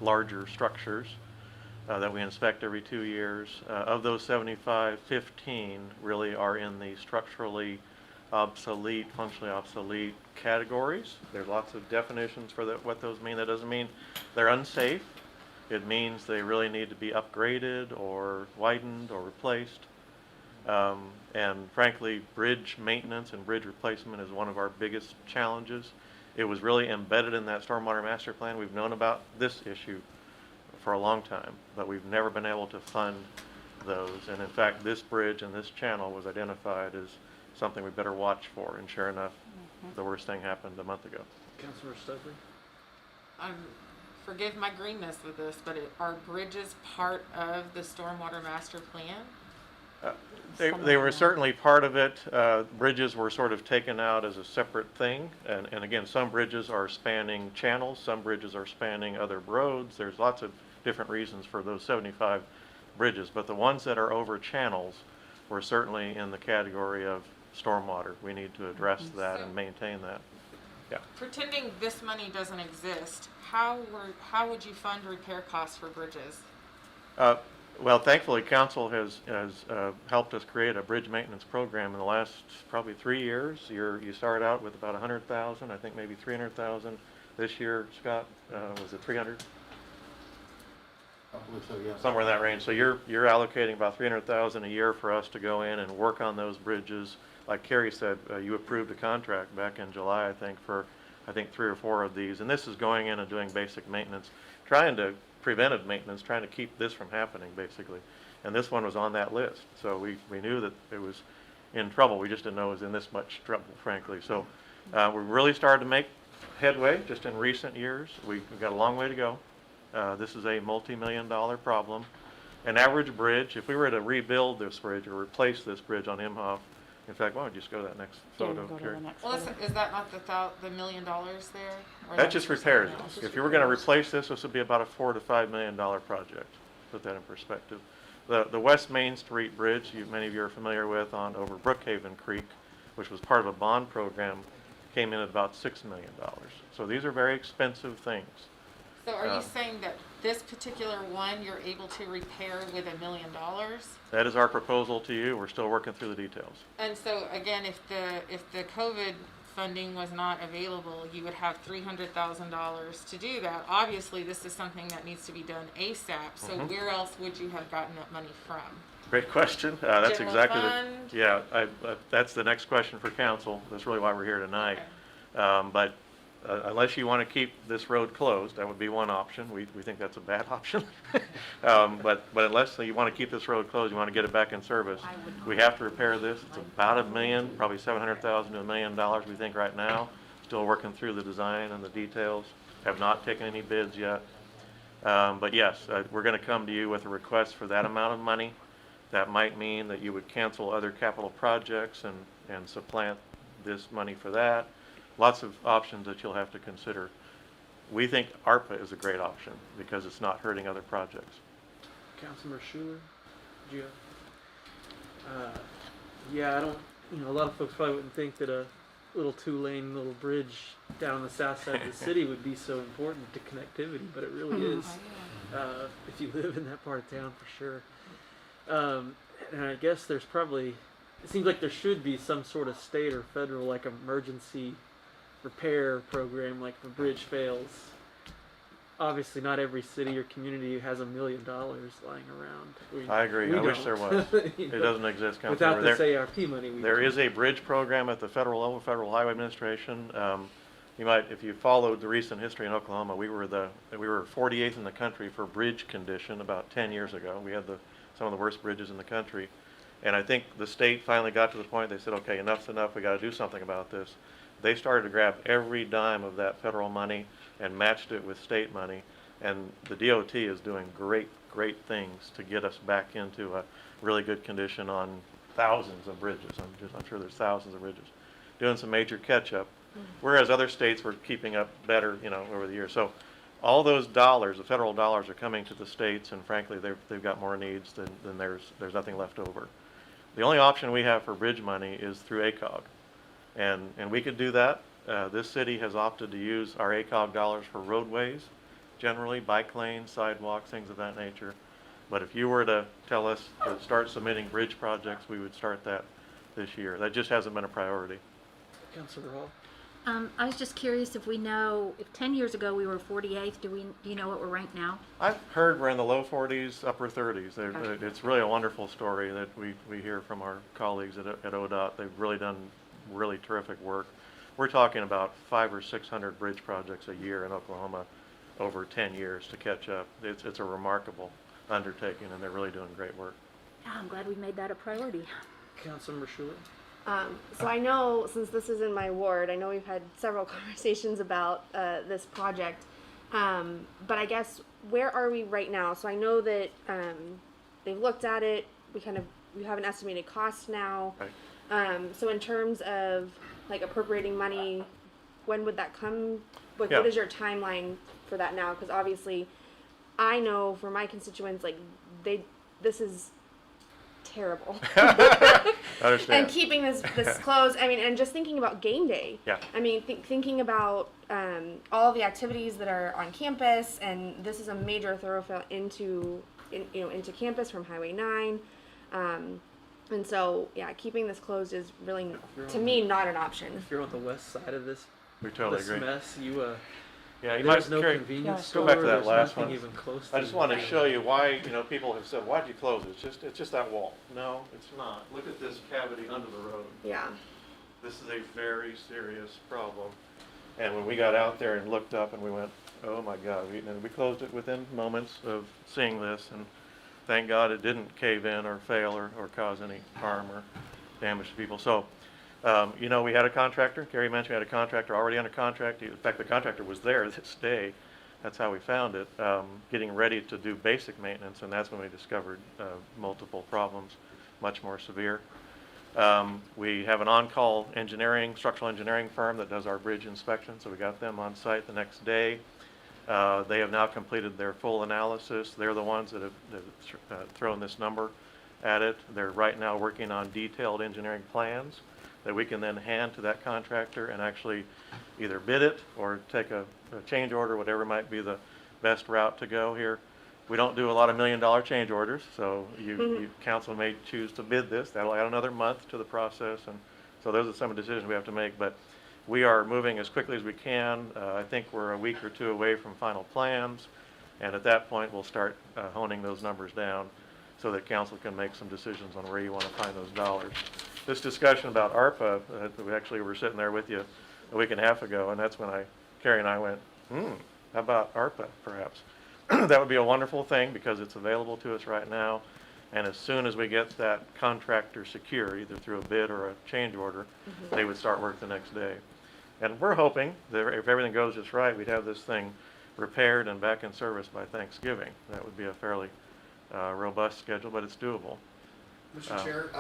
larger structures that we inspect every 2 years. Of those 75, 15 really are in the structurally obsolete, functionally obsolete categories. There's lots of definitions for what those mean. That doesn't mean they're unsafe. It means they really need to be upgraded or widened or replaced. And frankly, bridge maintenance and bridge replacement is one of our biggest challenges. It was really embedded in that stormwater master plan. We've known about this issue for a long time, but we've never been able to fund those. And in fact, this bridge and this channel was identified as something we better watch for. And sure enough, the worst thing happened a month ago. Councilor Studley? Forgive my greenness with this, but are bridges part of the stormwater master plan? They were certainly part of it. Bridges were sort of taken out as a separate thing. And again, some bridges are spanning channels, some bridges are spanning other roads. There's lots of different reasons for those 75 bridges, but the ones that are over channels were certainly in the category of stormwater. We need to address that and maintain that. Yeah. Pretending this money doesn't exist, how would you fund repair costs for bridges? Well, thankfully, council has helped us create a bridge maintenance program in the last probably 3 years. You start out with about 100,000, I think maybe 300,000 this year. Scott, was it 300? I believe so, yeah. Somewhere in that range. So you're allocating about 300,000 a year for us to go in and work on those bridges. Like Carrie said, you approved a contract back in July, I think, for 3 or 4 of these. And this is going in and doing basic maintenance, preventive maintenance, trying to keep this from happening, basically. And this one was on that list. So we knew that it was in trouble. We just didn't know it was in this much trouble, frankly. So we really started to make headway just in recent years. We've got a long way to go. This is a multi-million-dollar problem. An average bridge, if we were to rebuild this bridge or replace this bridge on Imhof, in fact, why don't you just go to that next photo, Carrie? Well, is that not the $1 million there? Or That just repairs something else? it. If you were going to replace this would be about a $4 to $5 million project. Put that in perspective. The West Main Street Bridge, many of you are familiar with, over Brookhaven Creek, which was part of a bond program, came in at about $6 million. So these are very expensive things. So are you saying that this particular one you're able to repair with $1 million? That is our proposal to you. We're still working through the details. And so again, if the COVID funding was not available, you would have $300,000 to do that. Obviously, this is something that needs to be done ASAP, so where else would you have gotten that money from? Great question. That's General exactly fund? yeah, that's the next question for council. That's really why we're here tonight. But unless you want to keep this road closed, that would be one option. We think that's a bad option. But unless you want to keep this road closed, you want to get it back in service, we have to repair this. It's about $1 million, probably $700,000 to $1 million, we think right now. Still working through the design and the details. Have not taken any bids yet. But yes, we're going to come to you with a request for that amount of money. That might mean that you would cancel other capital projects and supplant this money for that. Lots of options that you'll have to consider. We think ARPA is a great option because it's not hurting other projects. Councilmember Schuler, do you yeah, I don't, a lot of folks probably wouldn't think that a little two-lane little bridge down the south side of the city would be so important to connectivity, but it really is. If you live in that part of town, for sure. And I guess there's probably, it seems like there should be some sort of state or federal like emergency repair program, like if a bridge fails. Obviously not every city or community has $1 million lying around. I agree. I wish there was. It doesn't exist, Councilmember. Without this ARP money. There is a bridge program at the federal level, Federal Highway Administration. You might, if you followed the recent history in Oklahoma, we were 48th in the country for bridge condition about 10 years ago. We had some of the worst bridges in the country. And I think the state finally got to the point they said, okay, enough's enough, we got to do something about this. They started to grab every dime of that federal money and matched it with state money. And the DOT is doing great things to get us back into a really good condition on thousands of bridges. I'm sure there's thousands of bridges. Doing some major catch-up, whereas other states were keeping up better, over the years. So all those dollars, the federal dollars, are coming to the states, and frankly, they've got more needs than there's nothing left over. The only option we have for bridge money is through ACOG, and we could do that. This city has opted to use our ACOG dollars for roadways, generally bike lanes, sidewalks, things of that nature. But if you were to tell us to start submitting bridge projects, we would start that this year. That just hasn't been a priority. Councilor Hall. I was just curious if we know, if 10 years ago we were 48th, do you know what we're ranked now? I've heard we're in the low 40s, upper 30s. It's really a wonderful story that we hear from our colleagues at ODOT. They've really done really terrific work. We're talking about 500 or 600 bridge projects a year in Oklahoma over 10 years to catch up. It's a remarkable undertaking, and they're really doing great work. Yeah, I'm glad we made that a priority. Councilmember Schuler. So I know, since this is in my ward, I know we've had several conversations about this project, but I guess where are we right now? So I know that they've looked at it. We have an estimated cost now. Right. So in terms of like appropriating money, when would that come? Like, Yeah. What is your timeline for that now? Because obviously, I know for my constituents, like this is terrible. I understand. And keeping this closed, I mean, and just thinking about game day. Yeah. I mean, thinking about all the activities that are on campus, and this is a major thoroughfare into campus from Highway 9. And so, yeah, keeping this closed is really, to me, not an option. If you're on the west side of this, We totally agree. mess, Yeah, you there's might no carry, convenience go store. back to that There's last nothing one. even close I to just wanted to that. show you why, people have said, why'd you close it? It's just that wall. No, it's not. Look at this cavity under the road. Yeah. This is a very serious problem. And when we got out there and looked up and we went, oh my God, and we closed it within moments of seeing this, and thank God it didn't cave in or fail or cause any harm or damage to people. So, we had a contractor, Gary mentioned we had a contractor already under contract. In fact, the contractor was there this day. That's how we found it, getting ready to do basic maintenance, and that's when we discovered multiple problems, much more severe. We have an on-call structural engineering firm that does our bridge inspection, so we got them on site the next day. They have now completed their full analysis. They're the ones that have thrown this number at it. They're right now working on detailed engineering plans that we can then hand to that contractor and actually either bid it or take a change order, whatever might be the best route to go here. We don't do a lot of $1 million change orders, so you council may choose to bid this. That'll add another month to the process, and so those are some of the decisions we have to make. But We are moving as quickly as we can. I think we're a week or two away from final plans, and at that point, we'll start honing those numbers down so that council can make some decisions on where you want to find those dollars. This discussion about ARPA, we actually were sitting there with you a week and a half ago, and that's when Carrie and I went, how about ARPA perhaps? That would be a wonderful thing because it's available to us right now. And as soon as we get that contractor secure, either through a bid or a change order, they would start work the next day. And we're hoping that if everything goes just right, we'd have this thing repaired and back in service by Thanksgiving. That would be a fairly robust schedule, but it's doable. Mr. Chair,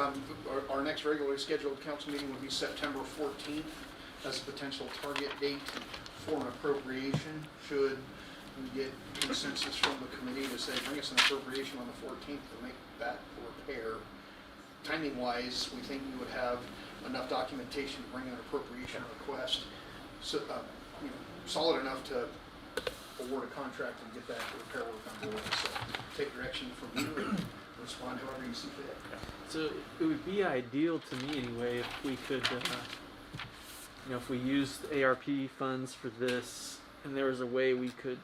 our next regularly scheduled council meeting would be September 14th as a potential target date for an appropriation. Should we get consensus from the committee to say, bring us an appropriation on the 14th to make that repair. Timing-wise, we think we would have enough documentation to bring an appropriation request, so, solid enough to award a contract and get that repair work underway. So take direction from you and respond however you see fit. So it would be ideal to me anyway if we could, if we used ARP funds for this, and there was a way we could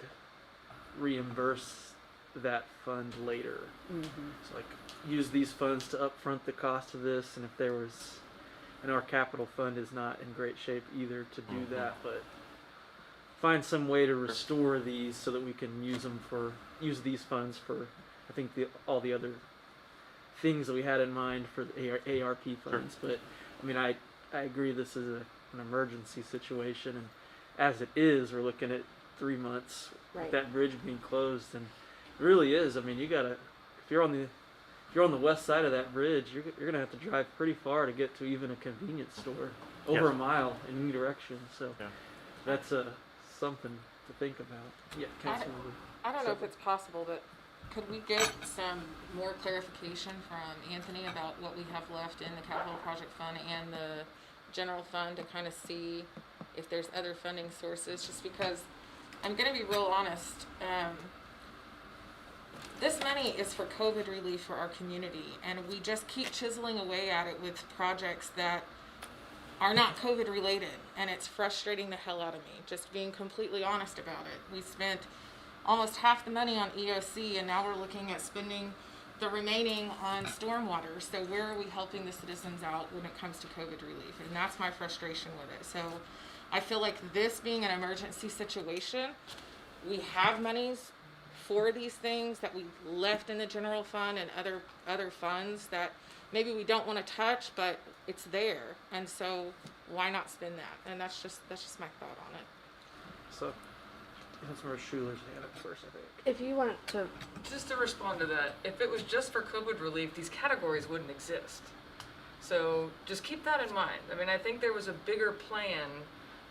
reimburse that fund later. So like use these funds to upfront the cost of this, and if there was, and our capital fund is not in great shape either to do that, but find some way to restore these so that we can use these funds for, I think all the other things that we had in mind for the ARP funds. But I mean, I agree this is an emergency situation, and as it is, we're looking at 3 months with that bridge being closed, and it really is. I mean, you gotta, if you're on the west side of that bridge, you're gonna have to drive pretty far to get to even a convenience store, over a mile in any direction. So that's something to think about. Yeah, Councilmember. I don't know if it's possible, but could we get some more clarification from Anthony about what we have left in the capital project fund and the general fund to kind of see if there's other funding sources? Just because I'm going to be real honest, this money is for COVID relief for our community, and we just keep chiseling away at it with projects that are not COVID related, and it's frustrating the hell out of me, just being completely honest about it. We spent almost half the money on EOC, and now we're looking at spending the remaining on stormwater. So where are we helping the citizens out when it comes to COVID relief? And that's my frustration with it. So I feel like this being an emergency situation, we have monies for these things that we left in the general fund and other funds that maybe we don't want to touch, but it's there. And so why not spend that? And that's just my thought on it. So Councilmember Schuler's hand up first, I think. If you want to, Just to respond to that, if it was just for COVID relief, these categories wouldn't exist. So just keep that in mind. I mean, I think there was a bigger plan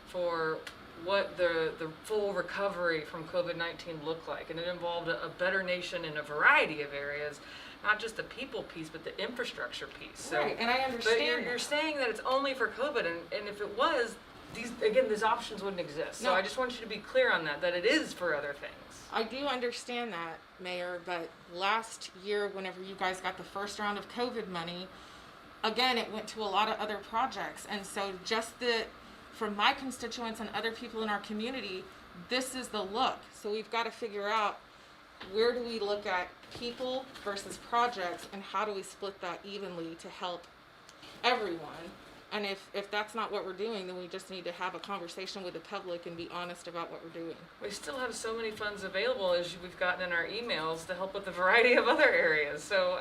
for what the full recovery from COVID-19 looked like, and it involved a better nation in a variety of areas, not just the people piece, but the infrastructure piece. So, right, and I understand. But you're saying that it's only for COVID, and if it was, these options wouldn't exist. So No. I just want you to be clear on that it is for other things. I do understand that, Mayor, but last year, whenever you guys got the first round of COVID money, again, it went to a lot of other projects. And so for my constituents and other people in our community, this is the look. So we've got to figure out, where do we look at people versus projects, and how do we split that evenly to help everyone? And if that's not what we're doing, then we just need to have a conversation with the public and be honest about what we're doing. We still have so many funds available, as we've gotten in our emails, to help with a variety of other areas. So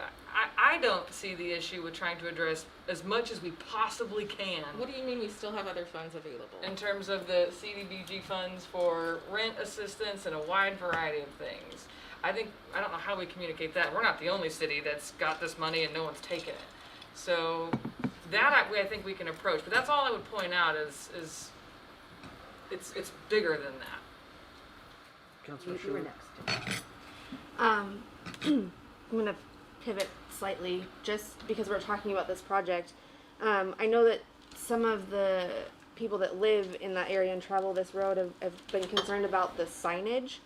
I don't see the issue with trying to address as much as we possibly can. What do you mean we still have other funds available? In terms of the CDBG funds for rent assistance and a wide variety of things. I don't know how we communicate that. We're not the only city that's got this money and no one's taken it. So that I think we can approach. But that's all I would point out is it's bigger than that. Councilmember You were Schuler. next. I'm going to pivot slightly just because we're talking about this project. I know that some of the people that live in that area and travel this road have been concerned about the signage.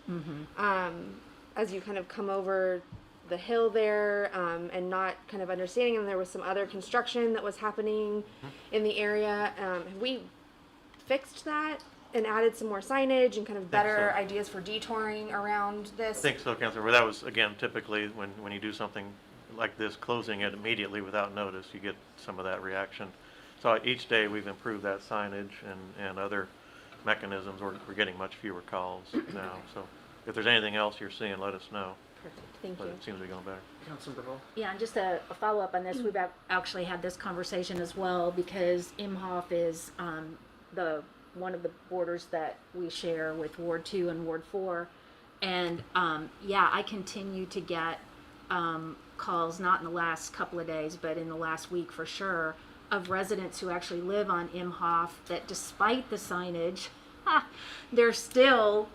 As you kind of come over the hill there, and not kind of understanding, and there was some other construction that was happening in the area. Have we fixed that and added some more signage and kind of better so. ideas for detouring around I this? think so, Councilor. But that was, again, typically when you do something like this, closing it immediately without notice, you get some of that reaction. So each day we've improved that signage and other mechanisms. We're getting much fewer calls now. So if there's anything else you're seeing, let us know. Perfect. Thank But you. it seems to be going better. Councilmember Hall. Yeah, and just a follow-up on this, we've actually had this conversation as well, because Imhof is one of the borders that we share with Ward 2 and Ward 4. And yeah, I continue to get calls, not in the last couple of days, but in the last week for sure, of residents who actually live on Imhof that despite the signage, they're still,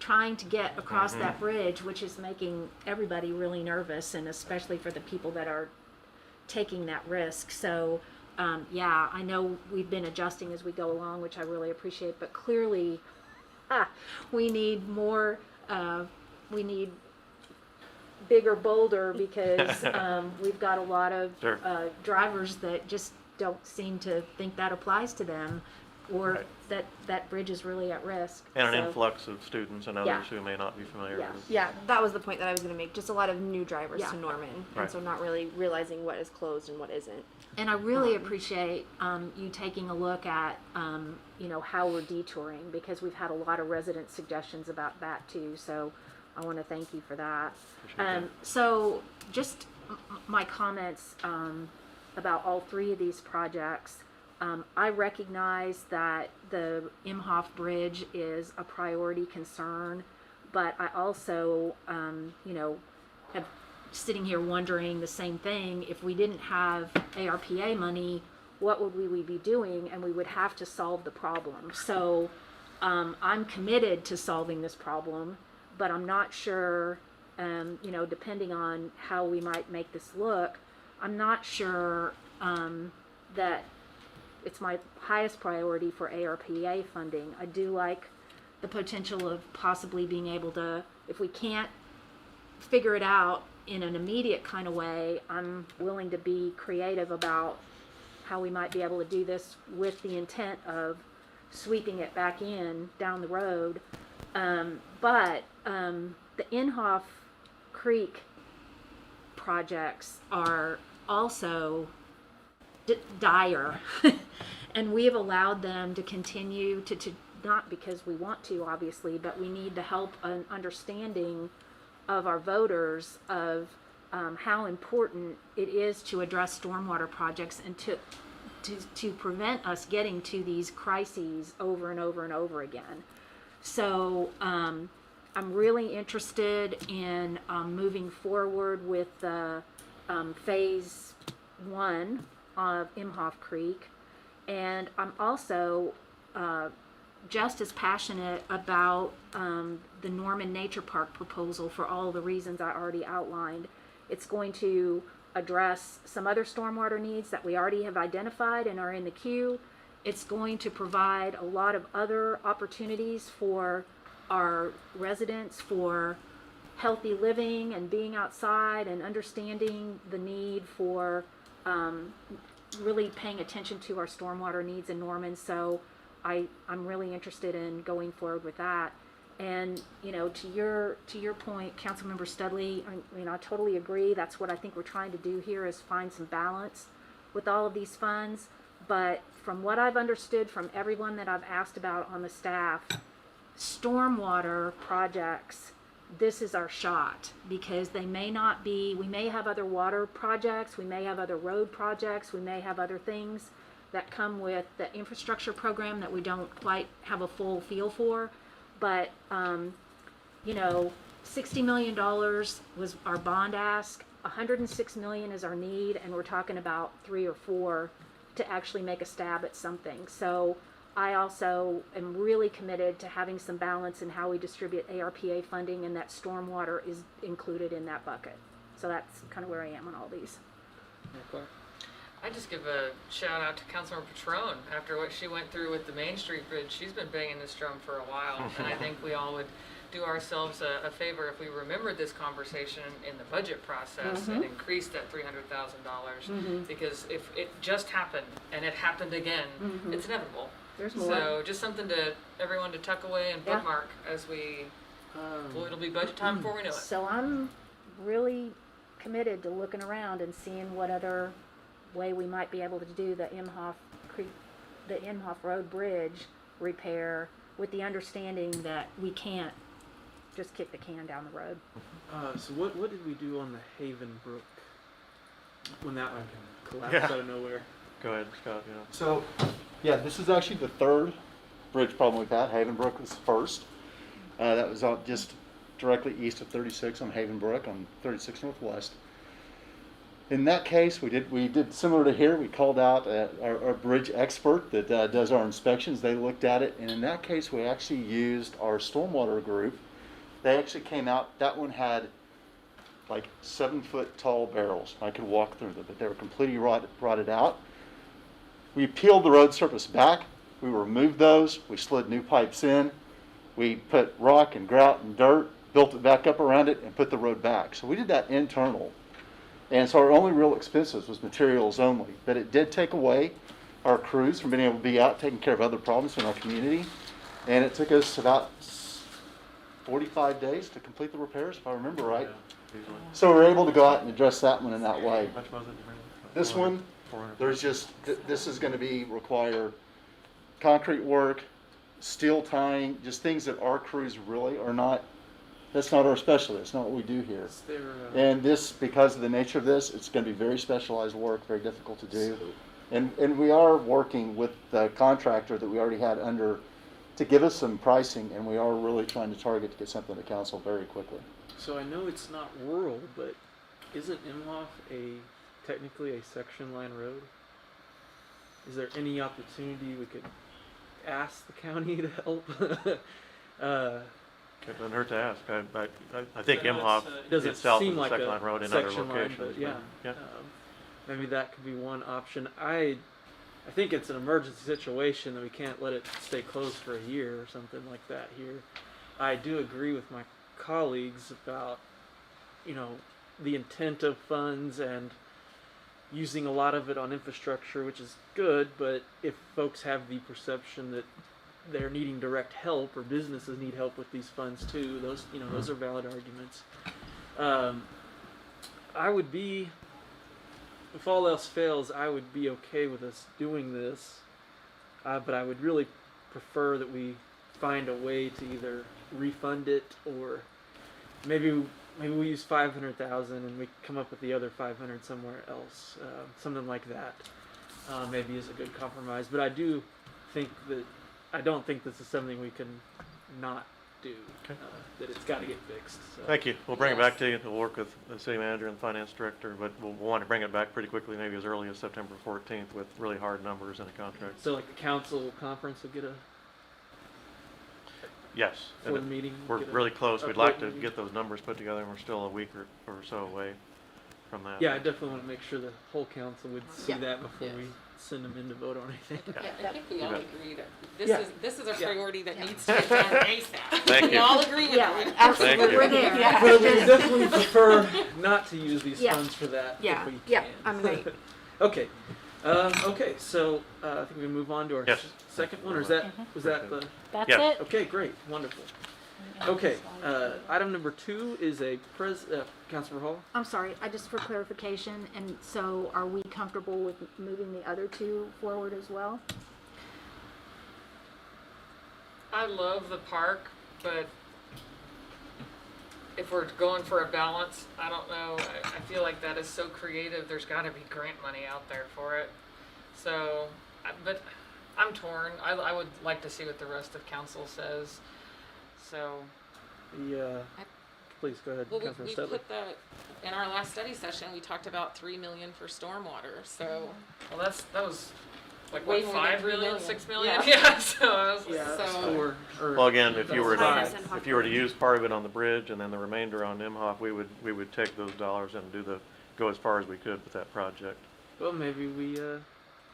trying to get across that bridge, which is making everybody really nervous, and especially for the people that are taking that risk. So yeah, I know we've been adjusting as we go along, which I really appreciate, but clearly we need more, we need bigger boulder, because we've got a lot of Sure. drivers that just don't seem to think that applies to them, or Right. that bridge is really at risk. And an So- influx of students and Yeah. others who may not be familiar Yeah. with it. Yeah, that was the point that I was going to make. Just a lot of new drivers Yeah. to Norman, Right. and so not really realizing what is closed and what isn't. And I really appreciate you taking a look at, how we're detouring, because we've had a lot of resident suggestions about that too. So I want to thank you for that. Appreciate that. So just my comments about all three of these projects. I recognize that the Imhof Bridge is a priority concern, but I also, have sitting here wondering the same thing. If we didn't have ARPA money, what would we be doing? And we would have to solve the problem. So I'm committed to solving this problem, but I'm not sure, depending on how we might make this look, I'm not sure that it's my highest priority for ARPA funding. I do like the potential of possibly being able to, if we can't figure it out in an immediate kind of way, I'm willing to be creative about how we might be able to do this with the intent of sweeping it back in down the road. But the Imhof Creek projects are also dire. And we have allowed them to continue to not because we want to, obviously, but we need to help an understanding of our voters of how important it is to address stormwater projects and to prevent us getting to these crises over and over and over again. So I'm really interested in moving forward with phase 1 of Imhof Creek, and I'm also just as passionate about the Norman Nature Park proposal for all the reasons I already outlined. It's going to address some other stormwater needs that we already have identified and are in the queue. It's going to provide a lot of other opportunities for our residents for healthy living and being outside and understanding the need for really paying attention to our stormwater needs in Norman. So I'm really interested in going forward with that. And to your point, Councilmember Studley, I totally agree. That's what I think we're trying to do here, is find some balance with all of these funds. But from what I've understood from everyone that I've asked about on the staff, stormwater projects, this is our shot, because they may not be, we may have other water projects, we may have other road projects, we may have other things that come with the infrastructure program that we don't quite have a full feel for. But, $60 million was our bond ask, $106 million is our need, and we're talking about 3 or 4 to actually make a stab at something. So I also am really committed to having some balance in how we distribute ARPA funding, and that stormwater is included in that bucket. So that's kind of where I am on all these. I just give a shout out to Councilmember Patron after what she went through with the Main Street Bridge. She's been banging this drum for a while, and I think we all would do ourselves a favor if we remembered this conversation in the budget process and increased that $300,000 because if it just happened and it happened again, it's inevitable. There's more. So just something to everyone to tuck away and Yeah. bookmark as we. Well, it'll be budget time before we know it. So I'm really committed to looking around and seeing what other way we might be able to do the Imhof Road Bridge repair with the understanding that we can't just kick the can down the road. So what did we do on the Haven Brook when that one collapsed Yeah. out of nowhere? Go ahead, Scott, yeah. So, yeah, this is actually the third bridge problem we've had. Haven Brook was the first. That was out just directly east of 36 on Haven Brook on 36 Northwest. In that case, we did similar to here. We called out our bridge expert that does our inspections. They looked at it, and in that case, we actually used our stormwater group. They actually came out. That one had like 7-foot tall barrels. I could walk through them, but they were completely rotted out. We peeled the road surface back. We removed those. We slid new pipes in. We put rock and grout and dirt, built it back up around it, and put the road back. So we did that internal. And so our only real expenses was materials only. But it did take away our crews from being able to be out taking care of other problems in our community. And it took us about 45 days to complete the repairs, if I remember right. Yeah, easily. So we were able to go out and address that one in that way. How much was it? This one, 400. there's just, this is going to require concrete work, steel tying, just things that our crews really are not, that's not our specialty. It's not what we do here. Is there, And this, because of the nature of this, it's going to be very specialized work, very difficult to do. And we are working with the contractor that we already had under to give us some pricing, and we are really trying to target to get something to council very quickly. so I know it's not rural, but isn't Imhof technically a section line road? Is there any opportunity we could ask the county to help? It doesn't hurt to ask. I think I know Imhof it doesn't itself seem is a like second a line road in other section line, locations. but yeah, Yeah. maybe that could be one option. I think it's an emergency situation that we can't let it stay closed for a year or something like that here. I do agree with my colleagues about, the intent of funds and using a lot of it on infrastructure, which is good, but if folks have the perception that they're needing direct help or businesses need help with these funds too, those are valid arguments. I would be, if all else fails, I would be okay with us doing this, but I would really prefer that we find a way to either refund it or maybe we use 500,000 and we come up with the other 500 somewhere else, something like that. Maybe is a good compromise, but I don't think this is something we can not do. Okay. That it's got to get fixed. So. Thank you. We'll bring it back to you. We'll work with the city manager and the finance director, but we'll want to bring it back pretty quickly, maybe as early as September 14th with really hard numbers in a contract. So like the council conference will get a Yes. for the meeting. We're get a really close. We'd like to update meeting? get those numbers put together, and we're still a week or so away from that. Yeah, I definitely want to make sure the whole council would see Yeah. that before Yes. we send them in to vote on anything. Yeah, I think we all bet. agree that Yeah. this is a Yeah. priority that needs to get done ASAP. Thank We you. all agree with Yeah, that. absolutely. Thank you. We're there. Yeah. But we definitely prefer not to use these Yeah. funds for that Yeah. if we Yeah. can. I'm right. Okay. Okay, so I think we move on to our Yes. second one, or is that was that the? That's Yeah. it. Okay, great, wonderful. Okay, item number 2 is Councilor Hall. I'm sorry, just for clarification, and so are we comfortable with moving the other two forward as well? I love the park, but if we're going for a balance, I don't know. I feel like that is so creative. There's got to be grant money out there for it. So, but I'm torn. I would like to see what the rest of council says. So, Please go ahead, Well, Councilor we Stetler. put in our last study session, we talked about $3 million for stormwater, so. well, that was like Way what, more than 5 3 million, million. 6 million? Yeah. Yeah. So I was Yeah, that's So- 4. Or, Well, again, if you were Minus to, Imhof if you were to Bridge. use part of it on the bridge and then the remainder on Imhof, we would take those dollars and go as far as we could with that project. well, maybe we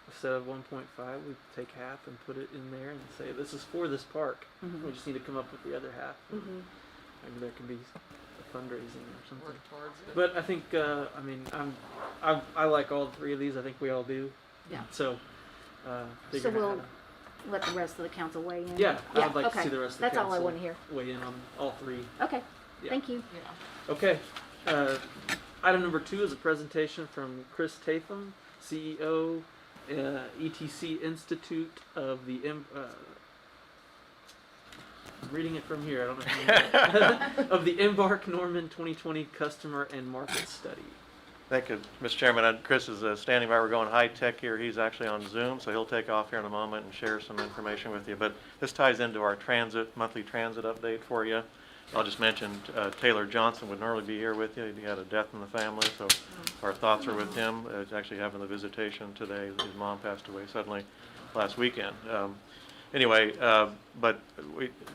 instead of 1.5, we take half and put it in there and say this is for this park. Mhm. We just need to come up with the other half. Mhm. maybe there can be a fundraising or something. Work towards it. But I think, I mean, I like all three of these. I think we all do. Yeah. So, So figuring out how we'll to- let the rest of the council weigh in. yeah, I would like okay. to see the rest of That's the all I council want to hear. weigh in on all three. Okay. Yeah. Thank you. Yeah. Okay. Item number 2 is a presentation from Chris Tatham, CEO, ETC Institute of the I'm reading it from here. I don't know if you know. Of the Embark Norman 2020 Customer and Market Study. Thank you, Mr. Chairman. Chris is standing by. We're going high tech here. He's actually on Zoom, so he'll take off here in a moment and share some information with you. But this ties into our monthly transit update for you. I'll just mention Taylor Johnson would normally be here with you. He had a death in the family, so our thoughts are with him. He's actually having the visitation today. His mom passed away suddenly last weekend. Anyway, but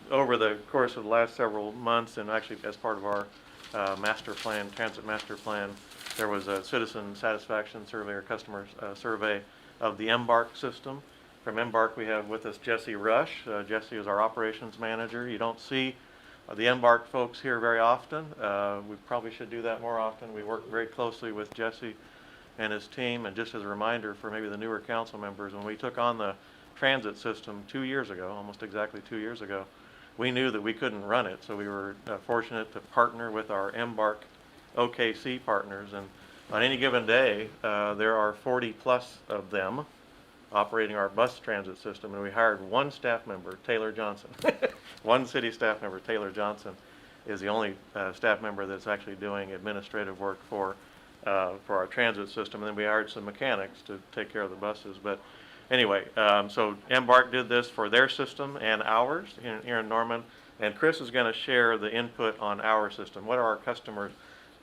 over the course of the last several months, and actually as part of our transit master plan, there was a citizen satisfaction survey or customer survey of the Embark system. From Embark, we have with us Jesse Rush. Jesse is our operations manager. You don't see the Embark folks here very often. We probably should do that more often. We work very closely with Jesse and his team. And just as a reminder for maybe the newer council members, when we took on the transit system 2 years ago, almost exactly 2 years ago, we knew that we couldn't run it. So we were fortunate to partner with our Embark OKC partners. And on any given day, there are 40 plus of them operating our bus transit system, and we hired one staff member, Taylor Johnson. One city staff member, Taylor Johnson, is the only staff member that's actually doing administrative work for our transit system. And then we hired some mechanics to take care of the buses. But anyway, so Embark did this for their system and ours here in Norman. And Chris is going to share the input on our system. What are our customers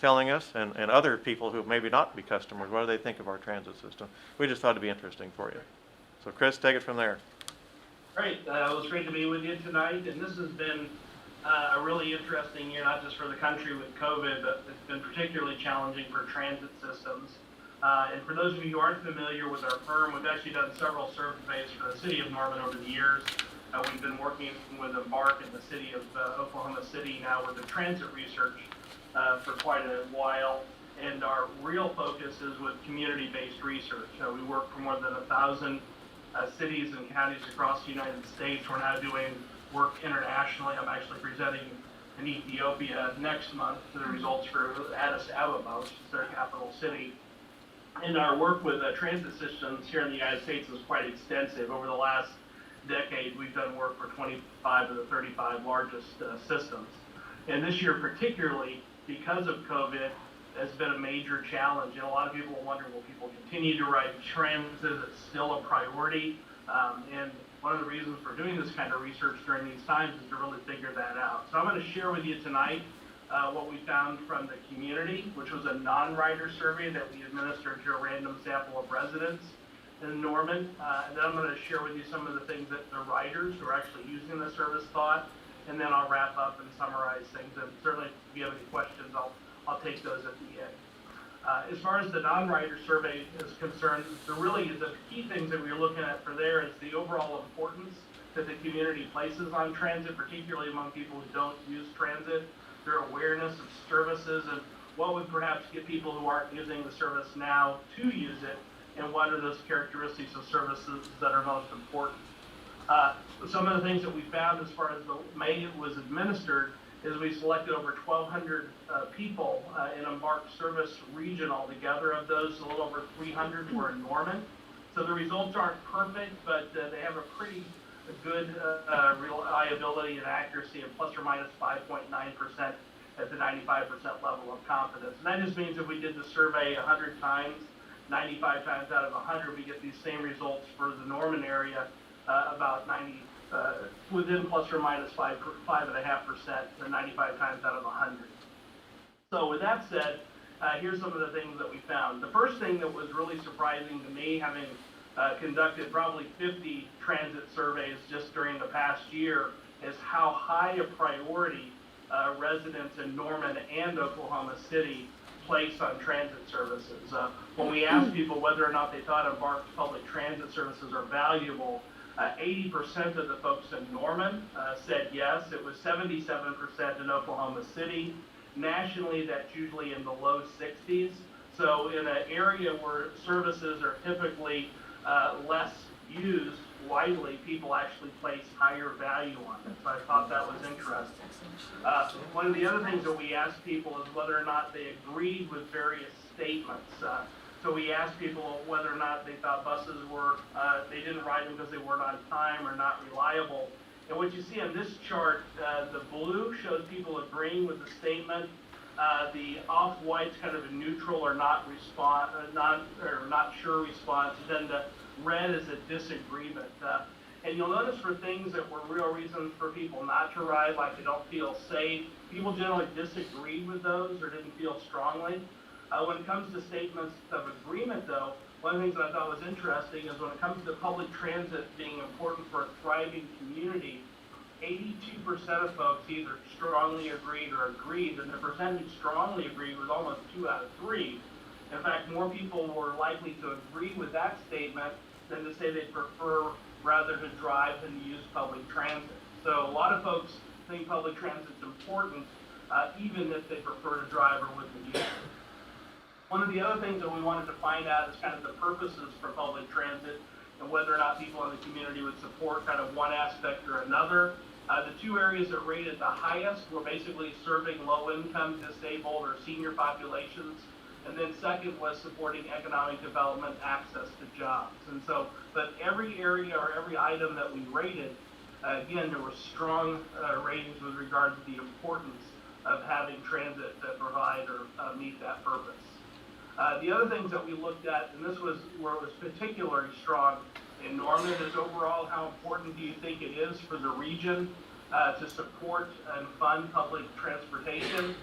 telling us, and other people who maybe not be customers, what do they think of our transit system? We just thought it'd be interesting for you. So Chris, take it from there. Great. It was great to be with you tonight, and this has been a really interesting year, not just for the country with COVID, but it's been particularly challenging for transit systems. And for those of you who aren't familiar with our firm, we've actually done several surveys for the city of Norman over the years. We've been working with Embark in the city of Oklahoma City now with the transit research for quite a while, and our real focus is with community-based research. We work for more than 1,000 cities and counties across the United States. We're now doing work internationally. I'm actually presenting in Ethiopia next month for the results for Addis Ababa, which is their capital city. And our work with transit systems here in the United States is quite extensive. Over the last decade, we've done work for 25 of the 35 largest systems. And this year particularly, because of COVID, has been a major challenge. And a lot of people wonder, will people continue to ride transit? Is it still a priority? And one of the reasons for doing this kind of research during these times is to really figure that out. So I'm going to share with you tonight what we found from the community, which was a non-rider survey that we administered to a random sample of residents in Norman. And then I'm going to share with you some of the things that the riders who are actually using the service thought. And then I'll wrap up and summarize things. And certainly, if you have any questions, I'll take those at the end. As far as the non-rider survey is concerned, the key things that we are looking at for there is the overall importance that the community places on transit, particularly among people who don't use transit, their awareness of services, and what would perhaps get people who aren't using the service now to use it, and what are those characteristics of services that are most important. Some of the things that we found as far as the May it was administered is we selected over 1,200 people in Embark service region altogether. Of those, a little over 300 were in Norman. So the results aren't perfect, but they have a pretty good reliability and accuracy of plus or minus 5.9% at the 95% level of confidence. And that just means if we did the survey 100 times, 95 times out of 100, we get these same results for the Norman area, about 90, within plus or minus 5.5%, the 95 times out of 100. So with that said, here's some of the things that we found. The first thing that was really surprising to me, having conducted probably 50 transit surveys just during the past year, is how high a priority residents in Norman and Oklahoma City place on transit services. When we asked people whether or not they thought Embark's public transit services are valuable, 80% of the folks in Norman said yes. It was 77% in Oklahoma City. Nationally, that's usually in the low 60s. So in an area where services are typically less used widely, people actually place higher value on it. So I thought that was interesting. One of the other things that we asked people is whether or not they agreed with various statements. So we asked people whether or not they thought buses were, they didn't ride them because they weren't on time or not reliable. And what you see on this chart, the blue shows people agreeing with the statement. The off-white's kind of a neutral or not sure response. Then the red is a disagreement. And you'll notice for things that were real reasons for people not to ride, like they don't feel safe, people generally disagreed with those or didn't feel strongly. When it comes to statements of agreement, though, one of the things that I thought was interesting is when it comes to public transit being important for a thriving community, 82% of folks either strongly agreed or agreed, and the percentage strongly agreed was almost 2 out of 3. In fact, more people were likely to agree with that statement than to say they prefer rather to drive than to use public transit. So a lot of folks think public transit is important, even if they prefer to drive or wouldn't use it. One of the other things that we wanted to find out is kind of the purposes for public transit and whether or not people in the community would support kind of one aspect or another. The two areas that rated the highest were basically serving low-income, disabled, or senior populations. And then second was supporting economic development, access to jobs. And so, but every area or every item that we rated, again, there were strong ratings with regard to the importance of having transit that provide or meet that purpose. The other things that we looked at, and this was where it was particularly strong in Norman, is overall how important do you think it is for the region to support and fund public transportation.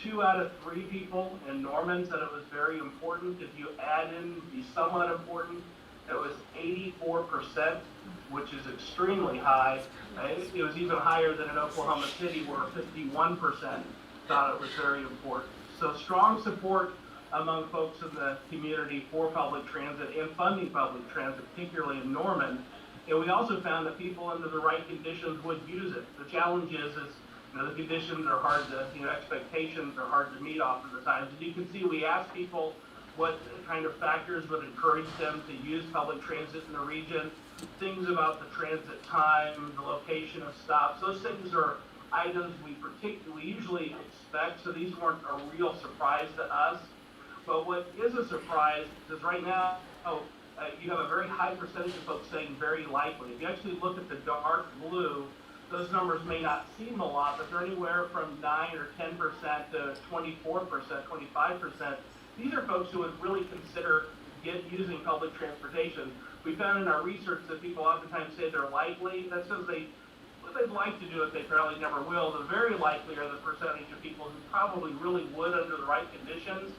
2 out of 3 people in Norman said it was very important. If you add in the somewhat important, it was 84%, which is extremely high. It was even higher than in Oklahoma City, where 51% thought it was very important. So strong support among folks in the community for public transit and funding public transit, particularly in Norman. And we also found that people under the right conditions would use it. The challenge is the conditions are hard to, expectations are hard to meet often the times. And you can see we asked people what kind of factors would encourage them to use public transit in the region. Things about the transit time, the location of stops, those things are items we usually expect, so these weren't a real surprise to us. But what is a surprise is right now, you have a very high percentage of folks saying very likely. If you actually look at the dark blue, those numbers may not seem a lot, but they're anywhere from 9 or 10% to 24%, 25%. These are folks who would really consider using public transportation. We found in our research that people oftentimes say they're likely. That's because they'd like to do it, they probably never will. The very likely are the percentage of people who probably really would under the right conditions.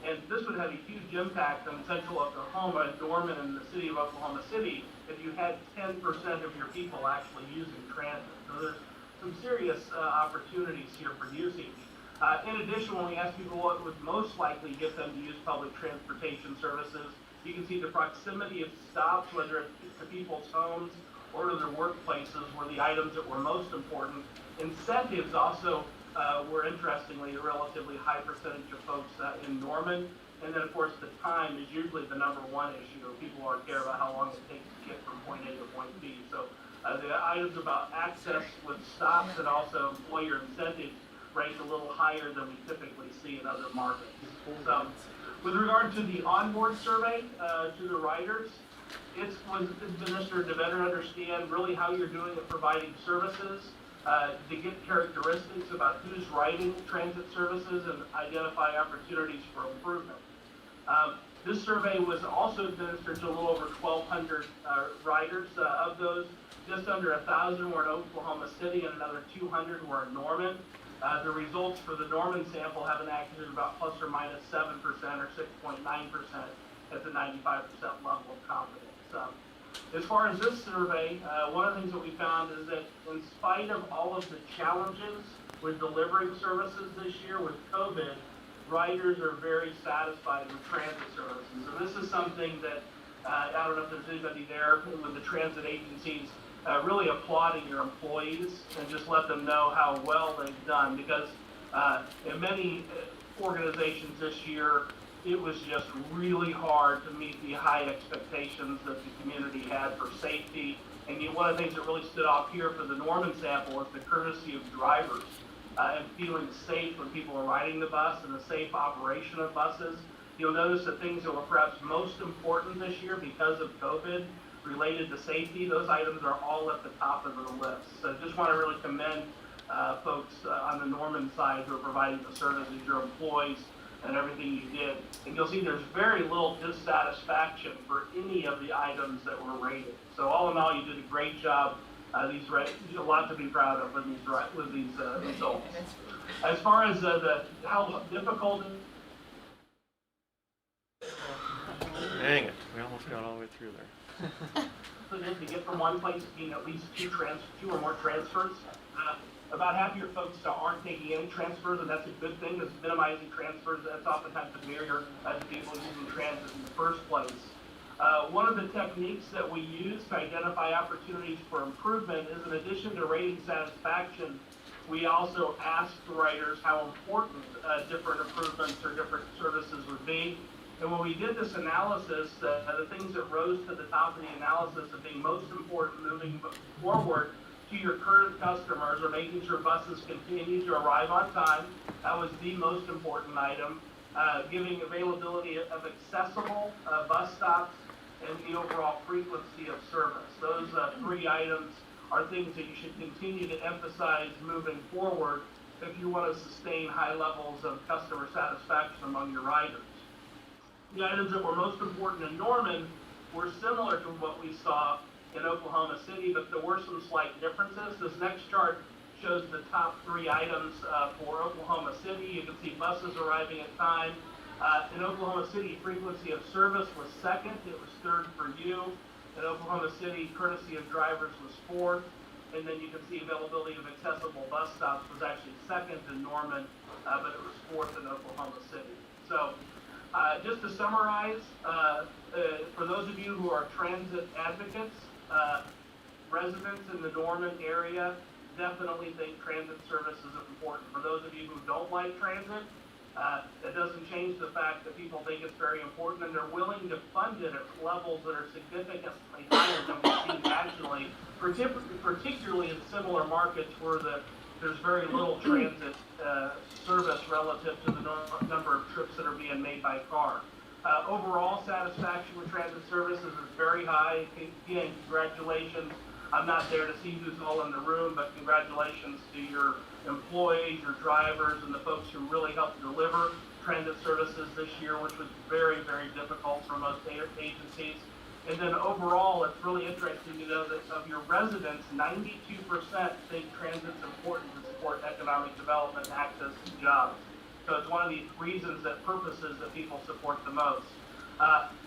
And this would have a huge impact on central Oklahoma and Norman and the city of Oklahoma City if you had 10% of your people actually using transit. So there's some serious opportunities here for using. In addition, when we asked people what would most likely get them to use public transportation services, you can see the proximity of stops, whether it's to people's homes or to their workplaces, were the items that were most important. Incentives also were interestingly a relatively high percentage of folks in Norman. And then, of course, the time is usually the number one issue. People are care about how long it takes to get from point A to point B. So the items about access with stops and also employer incentives ranked a little higher than we typically see in other markets. So with regard to the onboard survey to the riders, it's administered to better understand really how you're doing at providing services, to get characteristics about who's riding transit services and identify opportunities for improvement. This survey was also administered to a little over 1,200 riders. Of those, just under 1,000 were in Oklahoma City and another 200 were in Norman. The results for the Norman sample have an accuracy of about plus or minus 7% or 6.9% at the 95% level of confidence. As far as this survey, one of the things that we found is that in spite of all of the challenges with delivering services this year with COVID, riders are very satisfied with transit services. And this is something that I don't know if there's anybody there with the transit agencies, really applauding your employees and just let them know how well they've done, because in many organizations this year, it was just really hard to meet the high expectations that the community had for safety. And one of the things that really stood out here for the Norman sample is the courtesy of drivers and feeling safe when people are riding the bus and the safe operation of buses. You'll notice the things that were perhaps most important this year because of COVID related to safety, those items are all at the top of the list. So just want to really commend folks on the Norman side who are providing the services, your employees, and everything you did. And you'll see there's very little dissatisfaction for any of the items that were rated. So all in all, you did a great job. A lot to be proud of with these results. As far as how difficult. Dang it, we almost got all the way through there. To get from one place to being at least two or more transfers. About half of your folks aren't taking any transfers, and that's a good thing. That's minimizing transfers. That's oftentimes a barrier to people using transit in the first place. One of the techniques that we use to identify opportunities for improvement is, in addition to rating satisfaction, we also ask the writers how important different improvements or different services would be. And when we did this analysis, the things that rose to the top of the analysis of being most important moving forward to your current customers are making sure buses continue to arrive on time. That was the most important item. Giving availability of accessible bus stops and the overall frequency of service. Those three items are things that you should continue to emphasize moving forward if you want to sustain high levels of customer satisfaction among your riders. The items that were most important in Norman were similar to what we saw in Oklahoma City, but there were some slight differences. This next chart shows the top three items for Oklahoma City. You can see buses arriving at time. In Oklahoma City, frequency of service was second. It was third for you. In Oklahoma City, courtesy of drivers was fourth. And then you can see availability of accessible bus stops was actually second in Norman, but it was fourth in Oklahoma City. So just to summarize, for those of you who are transit advocates, residents in the Norman area definitely think transit service is important. For those of you who don't like transit, that doesn't change the fact that people think it's very important, and they're willing to fund it at levels that are significantly higher than we see nationally, particularly in similar markets where there's very little transit service relative to the number of trips that are being made by car. Overall satisfaction with transit services is very high. Again, congratulations. I'm not there to see who's all in the room, but congratulations to your employees, your drivers, and the folks who really helped deliver transit services this year, which was very, very difficult for most agencies. And then overall, it's really interesting to know that of your residents, 92% think transit's important to support economic development and access to jobs. So it's one of the reasons that purposes that people support the most.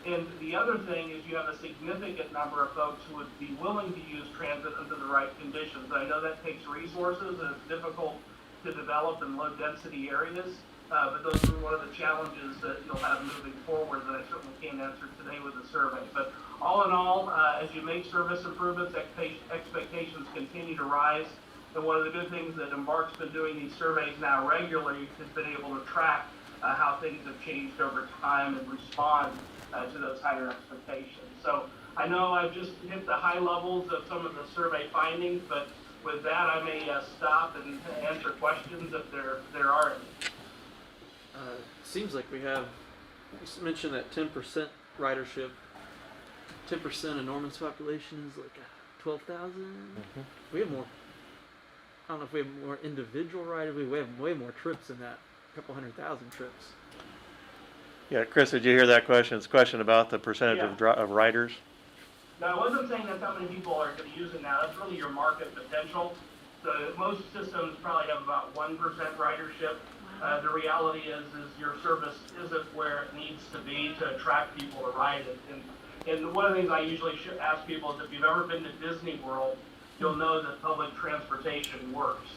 And the other thing is you have a significant number of folks who would be willing to use transit under the right conditions. I know that takes resources and it's difficult to develop in low density areas, but those are one of the challenges that you'll have moving forward that I certainly can't answer today with the survey. But all in all, as you make service improvements, expectations continue to rise. And one of the good things that Embark's been doing these surveys now regularly has been able to track how things have changed over time and respond to those higher expectations. So I know I've just hit the high levels of some of the survey findings, but with that I may stop and answer questions if there are any. Seems like we have, you mentioned that 10% ridership, 10% of Norman's population is like 12,000. Mm-hmm. We have more, I don't know if we have more individual riders, we have way more trips than that, a couple 100,000 trips. Yeah, Chris, did you hear that question? It's a question about the percentage Yeah. of riders. No, I wasn't saying that's how many people are going to use it now. That's really your market potential. So most systems probably have about 1% ridership. The reality is your service isn't where it needs to be to attract people to ride it. And one of the things I usually ask people is if you've ever been to Disney World, you'll know that public transportation works.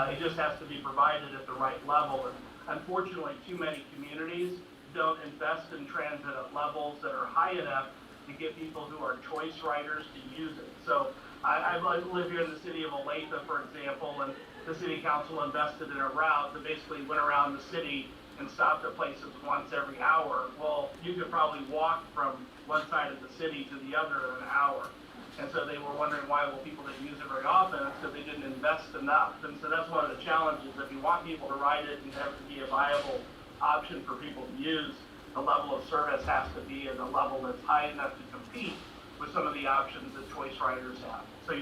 It just has to be provided at the right level. And unfortunately, too many communities don't invest in transit at levels that are high enough to get people who are choice riders to use it. So I live here in the city of Olathe, for example, and the city council invested in a route that basically went around the city and stopped at places once every hour. Well, you could probably walk from one side of the city to the other in an hour. And so they were wondering why people didn't use it very often. It's because they didn't invest enough. And so that's one of the challenges. If you want people to ride it and have it to be a viable option for people to use, the level of service has to be at a level that's high enough to compete with some of the options that choice riders have. So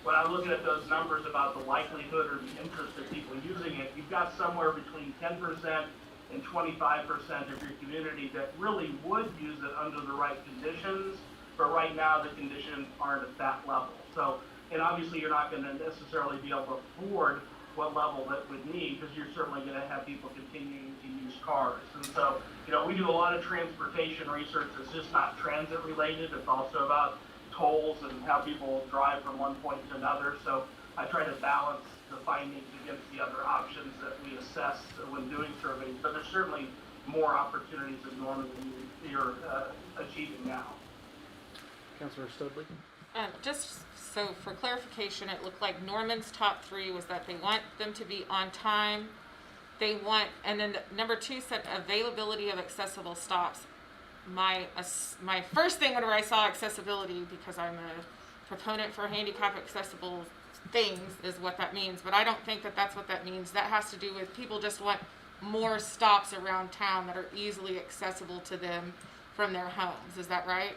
when I'm looking at those numbers about the likelihood or the interest of people using it, you've got somewhere between 10% and 25% of your community that really would use it under the right conditions. But right now, the conditions aren't at that level. So, and obviously you're not going to necessarily be able to afford what level that would need, because you're certainly going to have people continuing to use cars. And so, we do a lot of transportation research that's just not transit related. It's also about tolls and how people drive from one point to another. So I try to balance the findings against the other options that we assess when doing surveys. But there's certainly more opportunities than normally you're achieving now. Councilor Studley? Just so for clarification, it looked like Norman's top three was that they want them to be on time. And then number two said availability of accessible stops. My first thing whenever I saw accessibility, because I'm a proponent for handicap accessible things, is what that means. But I don't think that that's what that means. That has to do with people just want more stops around town that are easily accessible to them from their homes. Is that right?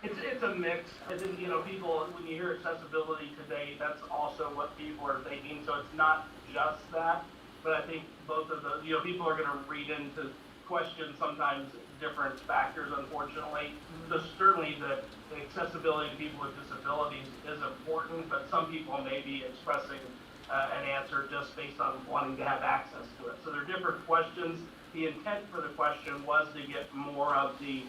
It's a mix. I think, people, when you hear accessibility today, that's also what people are thinking. So it's not just that, but I think both of those, people are going to read into questions sometimes different factors, unfortunately. So certainly the accessibility to people with disabilities is important, but some people may be expressing an answer just based on wanting to have access to it. So they're different questions. The intent for the question was to get more of the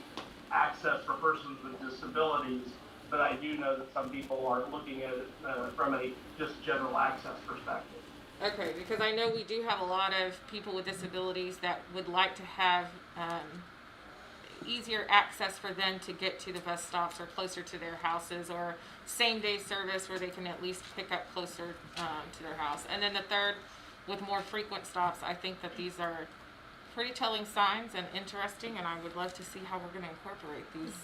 access for persons with disabilities, but I do know that some people are looking at it from a just general access perspective. Okay, because I know we do have a lot of people with disabilities that would like to have easier access for them to get to the bus stops or closer to their houses, or same day service where they can at least pick up closer to their house. And then the third, with more frequent stops, I think that these are pretty telling signs and interesting, and I would love to see how we're going to incorporate these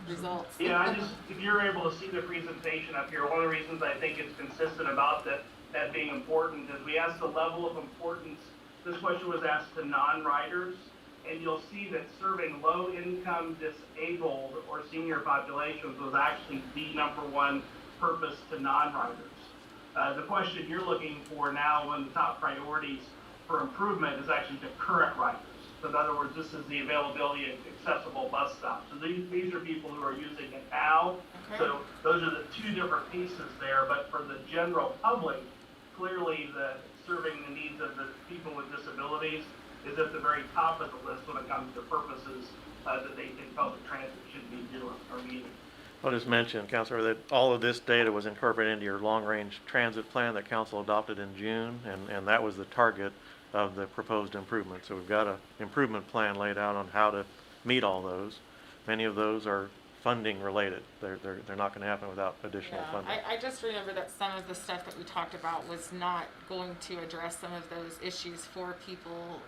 results. Yeah, if you're able to see the presentation up here, one of the reasons I think it's consistent about that being important is we asked the level of importance. This question was asked to non-riders, and you'll see that serving low-income, disabled, or senior populations was actually the number one purpose to non-riders. The question you're looking for now, one of the top priorities for improvement, is actually to current riders. So in other words, this is the availability of accessible bus stops. So these are people who are using it now. Okay. So those are the two different pieces there. But for the general public, clearly serving the needs of the people with disabilities is at the very top of the list when it comes to purposes that they think public transit should be doing or meeting. I'll just mention, Councilor, that all of this data was incorporated into your long-range transit plan that Council adopted in June, and that was the target of the proposed improvement. So we've got an improvement plan laid out on how to meet all those. Many of those are funding related. They're not going to happen without additional funding. I just remember that some of the stuff that we talked about was not going to address some of those issues for people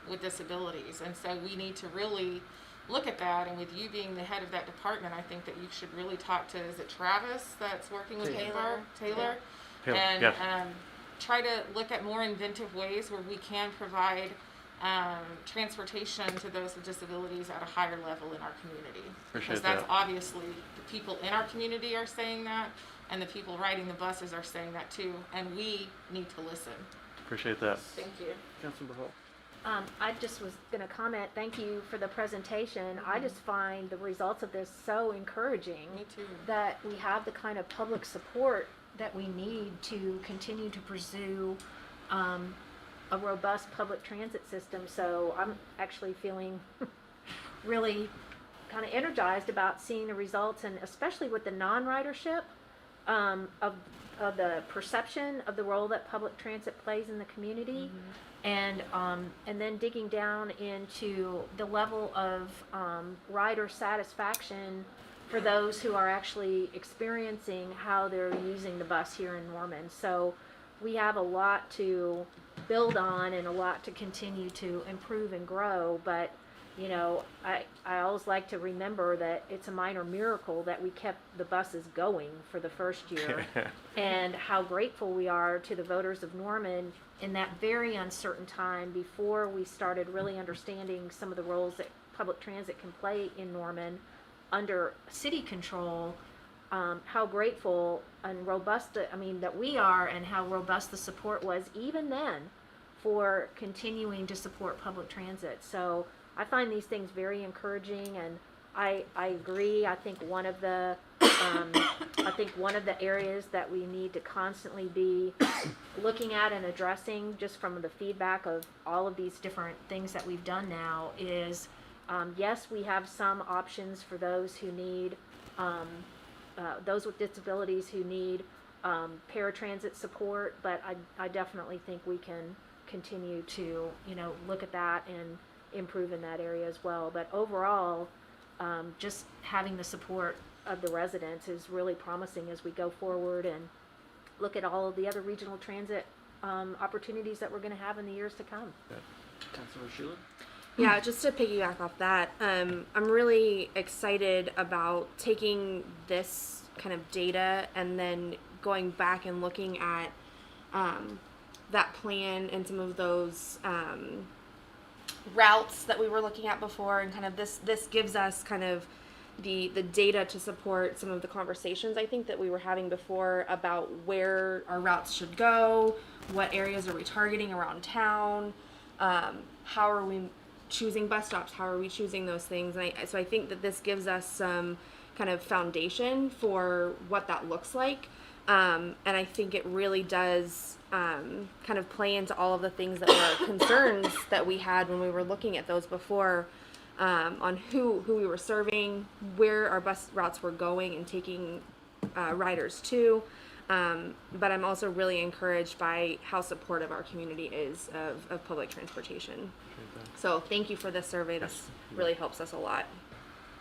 with disabilities. And so we need to really look at that, and with you being the head of that department, I think that you should really talk to, is it Travis that's working with Taylor? And yes. Try to look at more inventive ways where we can provide transportation to those with disabilities at a higher level in our community. Because that's obviously the people in our community are saying that, and the people riding the buses are saying that too, and we need to listen. Appreciate that. Thank you. Councilmember Hall. I just was going to comment, thank you for the presentation. I just find the results of this so encouraging. Me too. That we have the kind of public support that we need to continue to pursue a robust public transit system. So I'm actually feeling really kind of energized about seeing the results, and especially with the non-ridership of of the perception of the role that public transit plays in the community, and then digging down into the level of rider satisfaction for those who are actually experiencing how they're using the bus here in Norman. So we have a lot to build on and a lot to continue to improve and grow, but you know, I always like to remember that it's a minor miracle that we kept the buses going for the first year, and how grateful we are to the voters of Norman in that very uncertain time before we started really understanding some of the roles that public transit can play in Norman under city control. How grateful and robust, that we are, and how robust the support was even then for continuing to support public transit. So I find these things very encouraging, and I agree. I think one of the areas that we need to constantly be looking at and addressing, just from the feedback of all of these different things that we've done now, is yes, we have some options for those who need those with disabilities who need paratransit support, but I definitely think we can continue to look at that and improve in that area as well. But overall, just having the support of the residents is really promising as we go forward and look at all of the other regional transit opportunities that we're going to have in the years to come. Councilor Sheila? Yeah, just to piggyback off that, I'm really excited about taking this kind of data and then going back and looking at that plan and some of those routes that we were looking at before, and kind of this gives us kind of the data to support some of the conversations I think that we were having before about where our routes should go, what areas are we targeting around town, how are we choosing bus stops, how are we choosing those things. And so I think that this gives us some kind of foundation for what that looks like, and I think it really does kind of play into all of the things that were concerns that we had when we were looking at those before, on who we were serving, where our bus routes were going and taking riders to. But I'm also really encouraged by how supportive our community is of public transportation. So thank you for this survey. This really helps us a lot.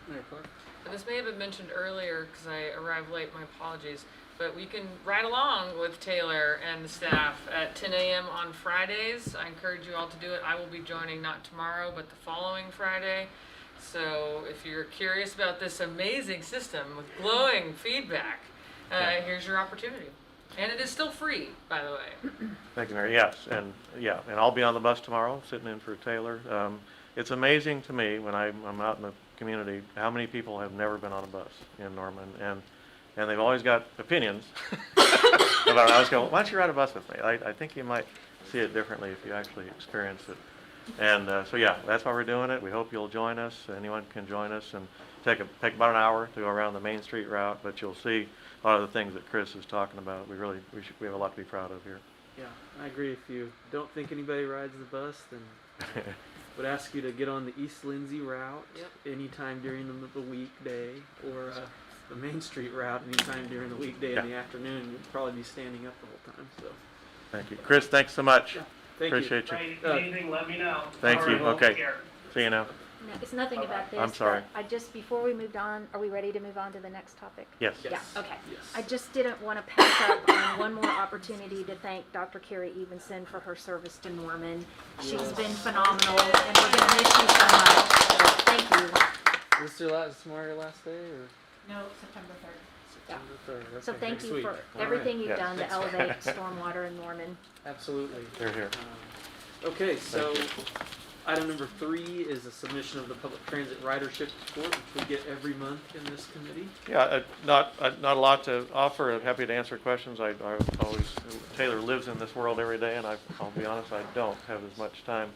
Mayor Clark? And this may have been mentioned earlier because I arrived late, my apologies, but we can ride along with Taylor and the staff at 10 a.m. on Fridays. I encourage you all to do it. I will be joining not tomorrow, but the following Friday. So if you're curious about this amazing system with glowing feedback, here's your opportunity. And it is still free, by the way. Thank you, Mary. Yes, and I'll be on the bus tomorrow, sitting in for Taylor. It's amazing to me when I'm out in the community how many people have never been on a bus in Norman, and they've always got opinions about it. I was going, why don't you ride a bus with me? I think you might see it differently if you actually experience it. And so that's why we're doing it. We hope you'll join us. Anyone can join us, and take about an hour to go around the Main Street route, but you'll see a lot of the things that Chris is talking about. We have a lot to be proud of here. Yeah, I agree. If you don't think anybody rides the bus, then would ask you to get on the East Lindsay route anytime during the weekday, or the Main Street route anytime during the weekday in the afternoon. You'd probably be standing up the whole time. So, thank you, Chris. Thanks so much. Yeah, thank Appreciate you. you. If you need anything, let me know. Thank you. All right, Okay. take care. See you now. No, it's nothing about this. I'm sorry. But before we moved on, are we ready to move on to the next topic? Yes. Yes. Yeah, okay. Yes. I just didn't want to pass up on one more opportunity to thank Dr. Carrie Evenson for her service to Norman. She's been phenomenal, and we're going to miss you so much. So thank you. Is this tomorrow your last day, or No, September 3rd. September 3rd? Okay, So thank next you week. for All everything right. you've Yes. done to elevate stormwater in Norman. Absolutely. They're here. Okay, so item number 3 is a submission of the public transit ridership report, which we get every month in this committee. Yeah, not a lot to offer. I'm happy to answer questions. I always, Taylor lives in this world every day, and I'll be honest, I don't have as much time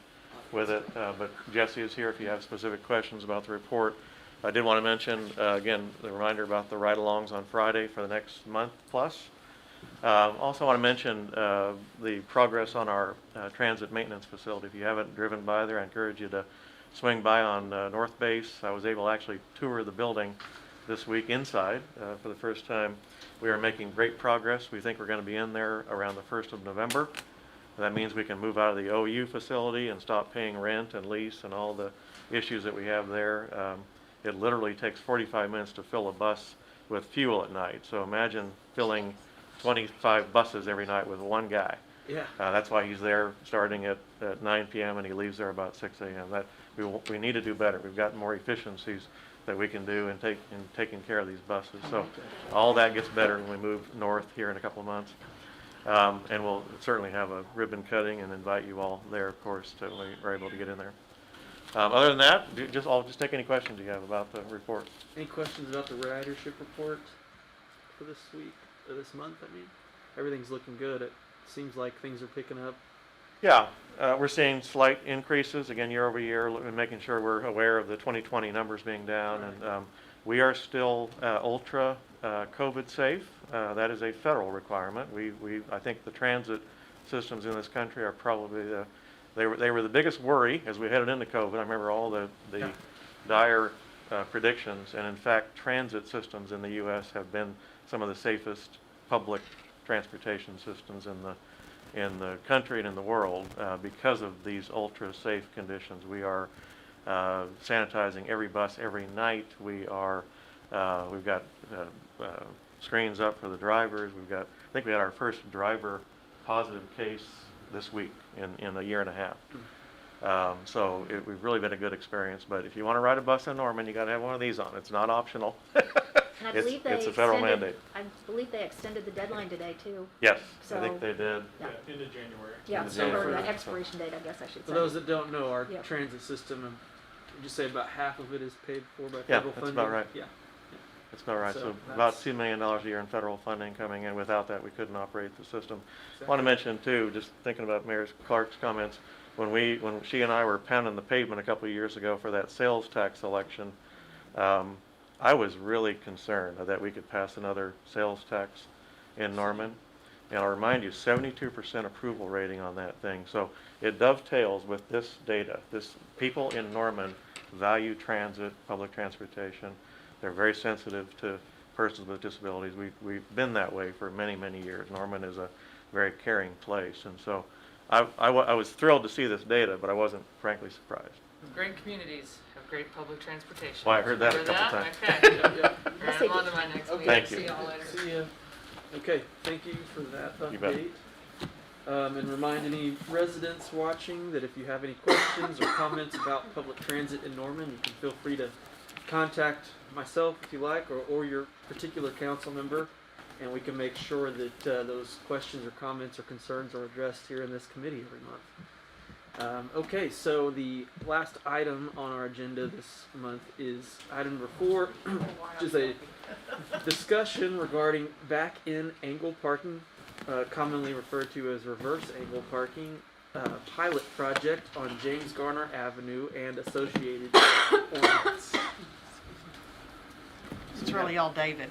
with it. But Jesse is here if you have specific questions about the report. I did want to mention, again, the reminder about the ride-alongs on Friday for the next month plus. Also want to mention the progress on our transit maintenance facility. If you haven't driven by there, I encourage you to swing by on North Base. I was able to actually tour the building this week inside for the first time. We are making great progress. We think we're going to be in there around the 1st of November. That means we can move out of the OU facility and stop paying rent and lease and all the issues that we have there. It literally takes 45 minutes to fill a bus with fuel at night. So imagine filling 25 buses every night with one guy. Yeah. That's why he's there starting at 9 p.m. and he leaves there about 6 a.m. That we need to do better. We've got more efficiencies that we can do in taking care of these buses. So all that gets better when we move north here in a couple of months. And we'll certainly have a ribbon cutting and invite you all there, of course, to we're able to get in there. Other than that, I'll just take any questions you have about the report. Any questions about the ridership report for this week or this month? I mean, everything's looking good. It seems like things are picking up. Yeah, we're seeing slight increases again year over year, and making sure we're aware of the 2020 numbers being down, and we are still ultra COVID safe. That is a federal requirement. I think the transit systems in this country are probably they were the biggest worry as we headed into COVID. I remember all the dire predictions, and in fact, transit systems in the U.S. have been some of the safest public transportation systems in the country and in the world because of these ultra safe conditions. We are sanitizing every bus every night. We've got screens up for the drivers. I think we had our first driver positive case this week in a year and a half. So we've really been a good experience. But if you want to ride a bus in Norman, you got to have one of these on. It's not optional. And I believe it's a federal mandate. I believe they extended the deadline today too. Yes, So, I think they did. Yeah. Into January. Yeah, Into so or January. the expiration date, I guess I should For say. those that don't know, our Yep. transit system, would you say about half of it is paid for by Yeah, federal that's funding? about right. Yeah. That's about right. So So about that's- $2 million a year in federal funding coming in. Without that, we couldn't operate the system. I Exactly. want to mention too, just thinking about Mayor Clark's comments, when she and I were pounding the pavement a couple of years ago for that sales tax election, I was really concerned that we could pass another sales tax in Norman. And I'll remind you, 72% approval rating on that thing. So it dovetails with this data. People in Norman value transit, public transportation. They're very sensitive to persons with disabilities. We've been that way for many, many years. Norman is a very caring place. And so I was thrilled to see this data, but I wasn't frankly surprised. Great communities have great public transportation. Well, I heard that a Remember couple that? times. Okay. Yep. All right, I'm on to my next meeting. Thank you. See y'all later. See ya. Okay, thank you for that You bet. update. And remind any residents watching that if you have any questions or comments about public transit in Norman, you can feel free to contact myself if you like, or your particular council member, and we can make sure that those questions or comments or concerns are addressed here in this committee every month. Okay, so the last item on our agenda this month is item number 4, which is a discussion regarding back-in angle parking, commonly referred to as reverse angle parking, pilot project on James Garner Avenue and associated ordinance. It's really all David.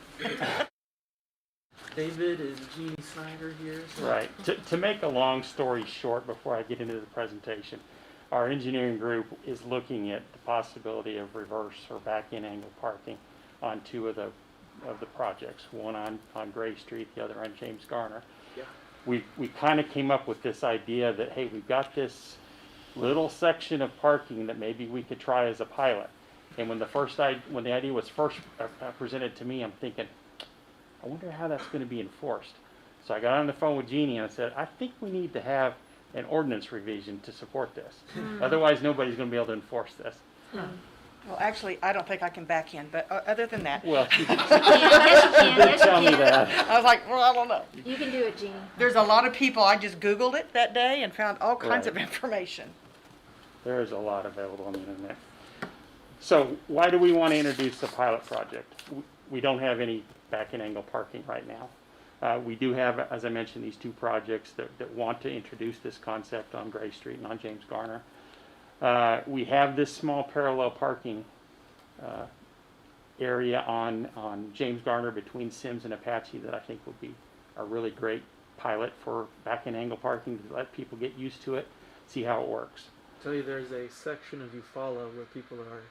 David is Jeannie Snyder here. So Right. To make a long story short, before I get into the presentation, our engineering group is looking at the possibility of reverse or back-in angle parking on 2 of the projects. One on Gray Street, the other on James Garner. Yeah. We kind of came up with this idea that, hey, we've got this little section of parking that maybe we could try as a pilot. And when the idea was first presented to me, I'm thinking, I wonder how that's going to be enforced. So I got on the phone with Jeannie and I said, I think we need to have an ordinance revision to support this. Otherwise, nobody's going to be able to enforce this. Well, actually, I don't think I can back in, but other than that, Well, she Yes, you can. did Yes, tell you me can. that. I was like, well, I don't know. You can do it, Jeannie. There's a lot of people, I just Googled it that day and found all kinds of Right. information. There is a lot available on the internet. So why do we want to introduce the pilot project? We don't have any back-in angle parking right now. We do have, as I mentioned, these 2 projects that want to introduce this concept on Gray Street and on James Garner. We have this small parallel parking area on James Garner between Sims and Apache that I think would be a really great pilot for back-in angle parking to let people get used to it, see how it works. tell you there's a section of Eufaula where people are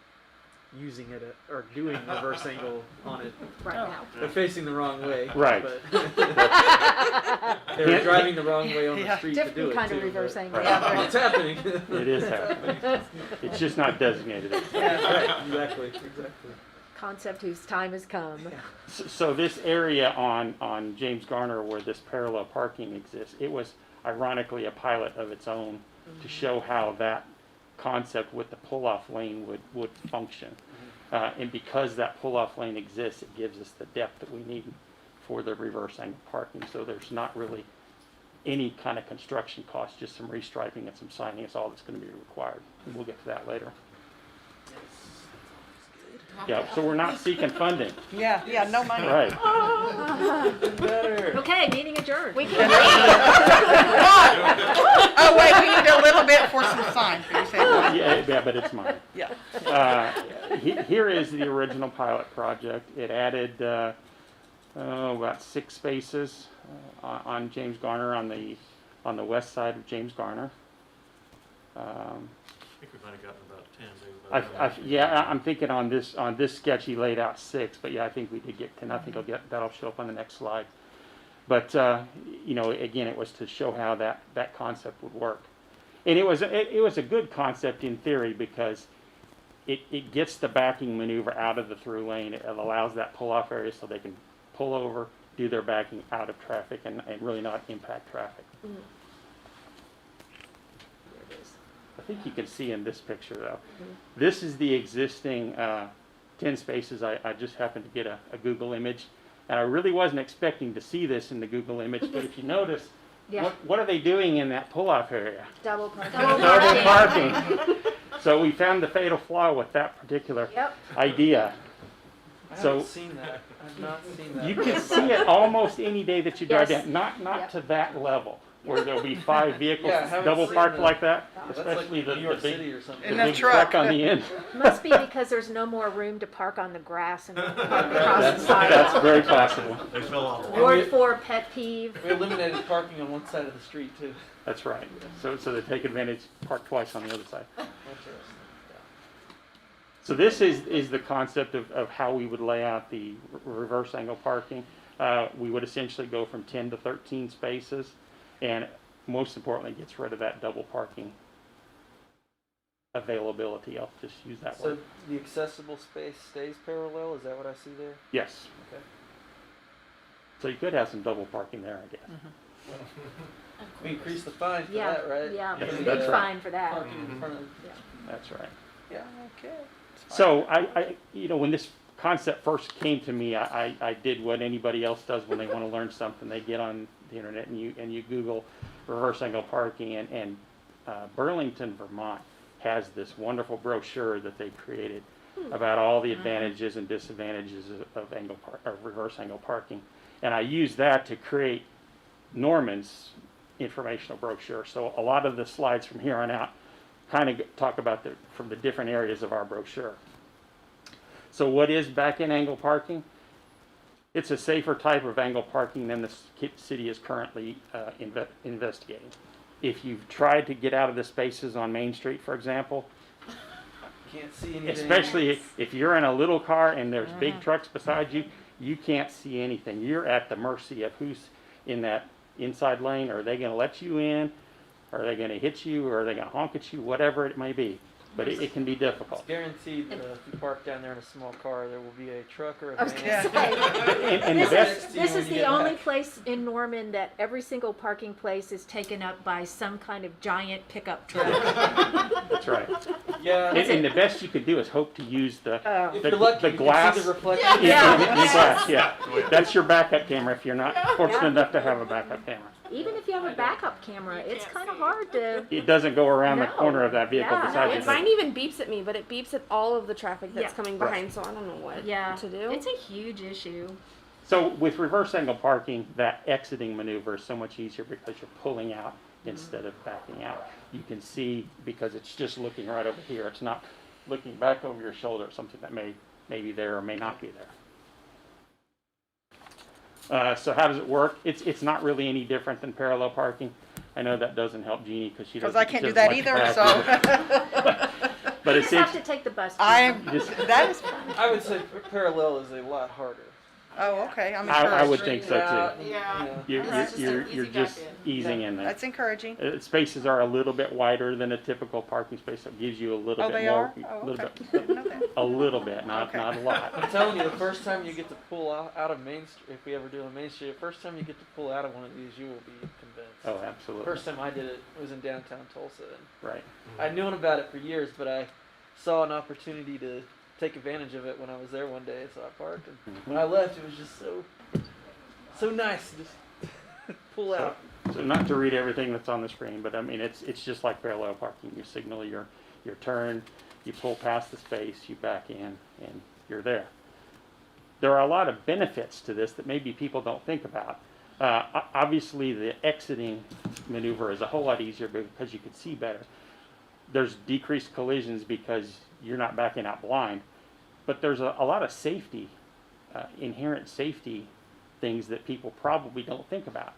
using it or doing reverse angle on it. Right now. They're facing the wrong way. Right. But they were driving the way on the Yeah. street to do Different it kind too, of reverse but- angle. Right. It's happening. It is happening. It's just not designated. Right, exactly. Concept whose time has come. So this area on James Garner where this parallel parking exists, it was ironically a pilot of its own to show how that concept with the pull-off lane would function. And because that pull-off lane exists, it gives us the depth that we need for the reverse angle parking. So there's not really any kind of construction cost, just some restriping and some signing is all that's going to be required. And we'll get to that later. Yeah, so we're not seeking funding. Yeah, no money. Right. Better. Okay, meeting adjourned. We can Oh, wait, we need a little bit for some signs. Did you say that? Yeah, but it's mine. Yeah. Here is the original pilot project. It added about 6 spaces on James Garner on the west side of James Garner. I think we might have gotten about 10. I'm thinking on this sketch he laid out 6, but yeah, I think we did get 10. I think that'll show up on the next slide. But again, it was to show how that concept would work, and it was a good concept in theory because it gets the backing maneuver out of the through lane. It allows that pull off area so they can pull over, do their backing out of traffic, and really not impact traffic. Mm-hmm. I think you can see in this picture though. This is the existing 10 spaces. I just happened to get a Google image, and I really wasn't expecting to see this in the Google image, but if you notice, Yeah. what are they doing in that pull-off area? double parking. Double parking. So we found the fatal flaw with that particular Yep. idea. I So- haven't seen that. I've not seen that. You can see it almost any day that you drive Yes. down, not Yep. to that level, where there'll be 5 vehicles Yeah, I haven't double seen parked the- like that, That's especially like the New York big, City or something. In the a big truck. truck on the end. Must be because there's no more room to park on the grass and park across the That's sidewalk. very possible. They fell off. Ward 4 pet peeve. We eliminated parking on one side of the street too. That's right. So they take advantage, park twice on the other side. Interesting. So this is the concept of how we would lay out the reverse angle parking. We would essentially go from 10 to 13 spaces, and most importantly, gets rid of that double parking availability. I'll just use that So word. the accessible space stays parallel? Is that what I see there? Yes. Okay. So you could have some double parking there, I guess. We increase the fine for Yeah, that, right? yeah, Yes, big that's right. fine for that. Parking in front of. That's right. Yeah. Okay. So I when this concept first came to me, I did what anybody else does when they want to learn something. They get on the internet and you Google reverse angle parking, and Burlington, Vermont has this wonderful brochure that they created about all the advantages and disadvantages of reverse angle parking, and I used that to create Norman's informational brochure. So a lot of the slides from here on out kind of talk about from the different areas of our brochure. So what is back-end angle parking? It's a safer type of angle parking than the city is currently investigating. If you've tried to get out of the spaces on Main Street, for example, Can't see anything. especially if you're in a little car and there's big trucks beside you, you can't see anything. You're at the mercy of who's in that inside lane. Are they going to let you in? Are they going to hit you? Or are they going to honk at you? Whatever it may be. But it can be difficult. It's guaranteed that if you park down there in a small car, there will be a truck or a I was van. gonna say, And the best, this is when you the get only back. place in Norman that every single parking place is taken up by some kind of giant pickup truck. that's right. Yeah. And the best you could do is hope to use the If the- you're lucky, the you glass. can see the reflection. Yeah. in glass, yeah. That's your backup camera if you're not fortunate enough to have a backup camera. Even if you have a backup camera, it's kind of hard to. It doesn't go around the No. corner of that vehicle Yeah, beside no, you. Mine even beeps at me, but it beeps at all of the traffic that's Yeah. coming Right. behind, so I don't know what Yeah, to do. it's a huge issue. So with reverse angle parking, that exiting maneuver is so much easier because you're pulling out instead of backing out. You can see because it's just looking right over here. It's not looking back over your shoulder at something that may be there or may not be there. So how does it work? It's not really any different than parallel parking. I know that doesn't help Jeannie because she doesn't. Because I can't she do doesn't that like either, to so. But You it's, just have to take the bus. I'm, Just- that is, I would say parallel is a lot harder. oh, okay, I'm I would encouraged. think so too. Yeah. You're, It's just an you're easy just back easing in there. That's encouraging. Spaces are a little bit wider than a typical parking space, so it gives you a little Oh, bit they more. are? Oh, little okay. bit, Didn't know that. a little bit, not Okay. not a lot. I'm telling you, the first time you get to pull out of Main Street, if we ever do on Main Street, the first time you get to pull out of one of these, you will be convinced. Oh, absolutely. First time I did it was in downtown Tulsa, and Right. I'd known about it for years, but I saw an opportunity to take advantage of it when I was there one day, so I parked, and when I left, it was just so nice to just pull out. So not to read everything that's on the screen, but I mean, it's just like parallel parking. You signal your turn, you pull past the space, you back in, and you're there. There are a lot of benefits to this that maybe people don't think about. Obviously, the exiting maneuver is a whole lot easier because you can see better. There's decreased collisions because you're not backing out blind, but there's a lot of safety, inherent safety things that people probably don't think about.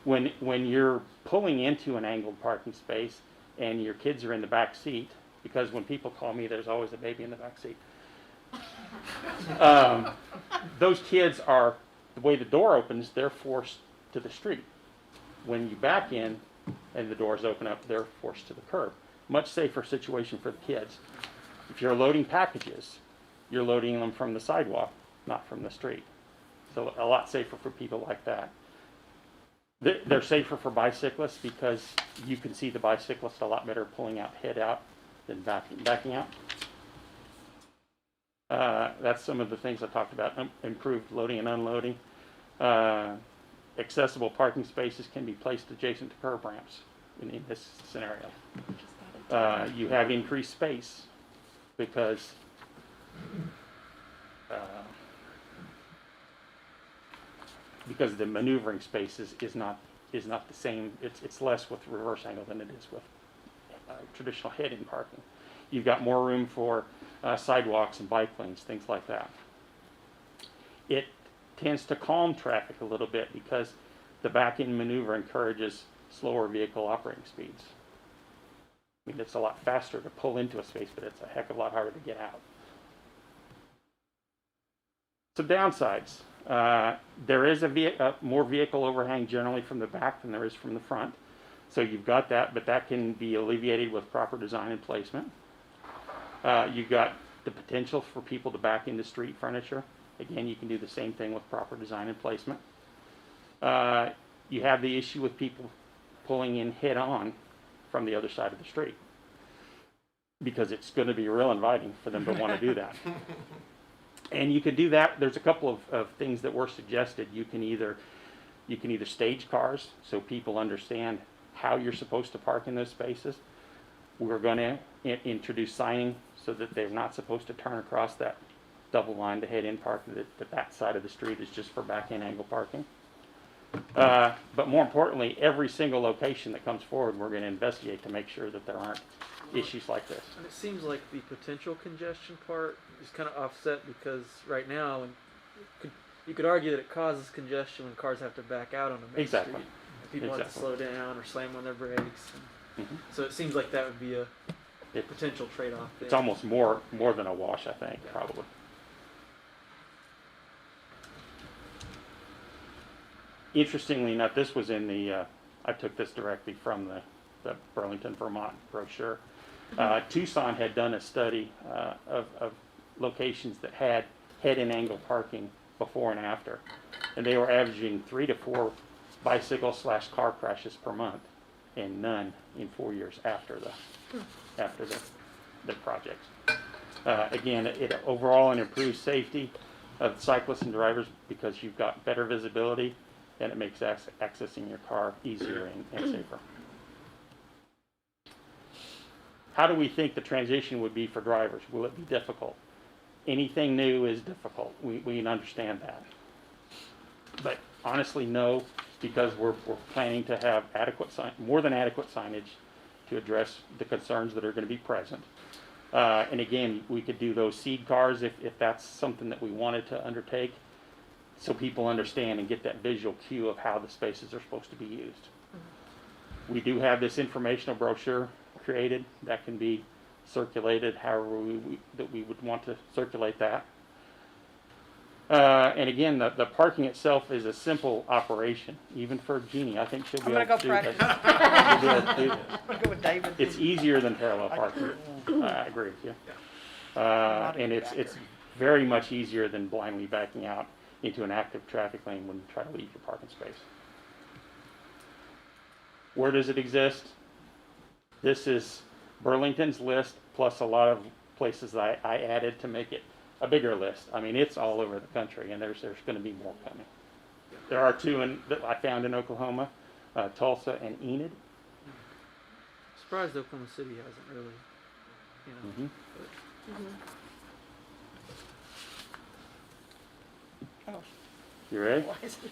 When you're pulling into an angled parking space and your kids are in the back seat, because when people call me, there's always a baby in the back seat. Those kids are, the way the door opens, they're forced to the street. When you back in and the doors open up, they're forced to the curb. Much safer situation for the kids. If you're loading packages, you're loading them from the sidewalk, not from the street. So a lot safer for people like that. They're safer for bicyclists because you can see the bicyclist a lot better pulling out, head out, than backing out. That's some of the things I talked about. Improved loading and unloading. Accessible parking spaces can be placed adjacent to curb ramps in this scenario. You have increased space because the maneuvering space is not the same. It's less with reverse angle than it is with traditional head-in parking. You've got more room for sidewalks and bike lanes, things like that. It tends to calm traffic a little bit because the back-end maneuver encourages slower vehicle operating speeds. I mean, it's a lot faster to pull into a space, but it's a heck of a lot harder to get out. Some downsides. There is more vehicle overhang generally from the back than there is from the front. So you've got that, but that can be alleviated with proper design and placement. You've got the potential for people to back into street furniture. Again, you can do the same thing with proper design and placement. You have the issue with people pulling in head-on from the other side of the street because it's going to be real inviting for them to want to do that. And you can do that. There's a couple of things that were suggested. You can either stage cars so people understand how you're supposed to park in those spaces. We're going to introduce signing so that they're not supposed to turn across that double line to head in park. That side of the street is just for back in angle parking. But more importantly, every single location that comes forward, we're going to investigate to make sure that there aren't issues like this. And it seems like the potential congestion part is kind of offset because right now, you could argue that it causes congestion when cars have to back out on a main Exactly. street. And people have to slow down or slam on their brakes. So it seems like that would be a potential trade-off there. It's almost more than a wash, I think, probably. Interestingly enough, this was in the, I took this directly from the Burlington, Vermont brochure. Tucson had done a study of locations that had head-in angle parking before and after. And they were averaging 3 to 4 bicycle/car crashes per month and none in 4 years after the projects. Again, it overall improves safety of cyclists and drivers because you've got better visibility and it makes accessing your car easier and safer. How do we think the transition would be for drivers? Will it be difficult? Anything new is difficult. We understand that. But honestly, no, because we're planning to have more than adequate signage to address the concerns that are going to be present. And again, we could do those seed cars if that's something that we wanted to undertake, so people understand and get that visual cue of how the spaces are supposed to be used. We do have this informational brochure created that can be circulated however that we would want to circulate that. And again, the parking itself is a simple operation, even for Jeannie. I think she'll be I'm able gonna to go do this. practice. She'll be able to do this. I'm gonna go with David. It's easier than parallel parking. I agree with you. And it's very much easier than blindly backing out into an active traffic lane when you try to leave your parking space. Where does it exist? This is Burlington's list plus a lot of places that I added to make it a bigger list. I mean, it's all over the country, and there's going to be more coming. There are two that I found in Oklahoma, Tulsa and Enid. Surprised Oklahoma City hasn't really, you know. Oh, You ready? why is it-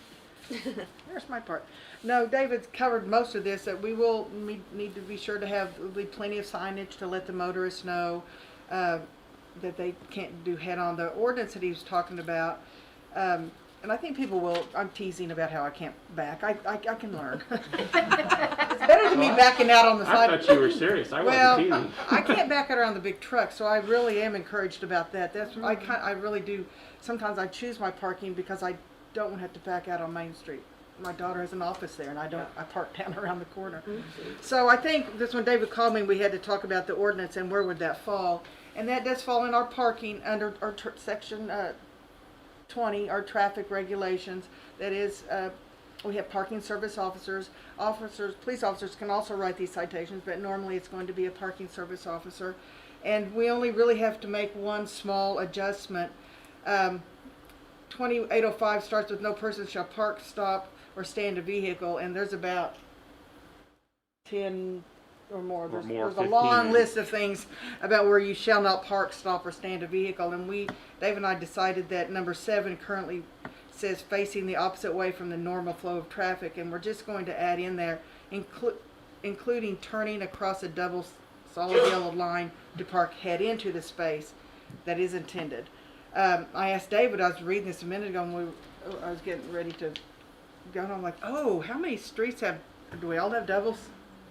Here's my part. No, David's covered most of this, that we will need to be sure to have, there'll be plenty of signage to let the motorists know that they can't do head-on. The ordinance that he was talking about, and I think people will, I'm teasing about how I can't back. I can learn. It's better than me backing out on the side. I thought you were serious. I Well, wasn't teasing. I can't back out around the big truck, so I really am encouraged about that. I really do. Sometimes I choose my parking because I don't want to have to back out on Main Street. My daughter has an office there, and I park down around the corner. So I think this when David called me, we had to talk about the ordinance and where would that fall, and that does fall in our parking under our section 20, our traffic regulations. That is, we have parking service officers. Police officers can also write these citations, but normally it's going to be a parking service officer. And we only really have to make one small adjustment. 2805 starts with no person shall park, stop, or stand a vehicle, and there's about 10 or more. There's a 15. long list of things about where you shall not park, stop, or stand a vehicle. And Dave and I decided that number 7 currently says facing the opposite way from the normal flow of traffic, and we're just going to add in there, including turning across a double solid yellow line to park head into the space that is intended. I asked David, I was reading this a minute ago, and I was getting ready to go, and I'm like, oh, how many streets do we all have double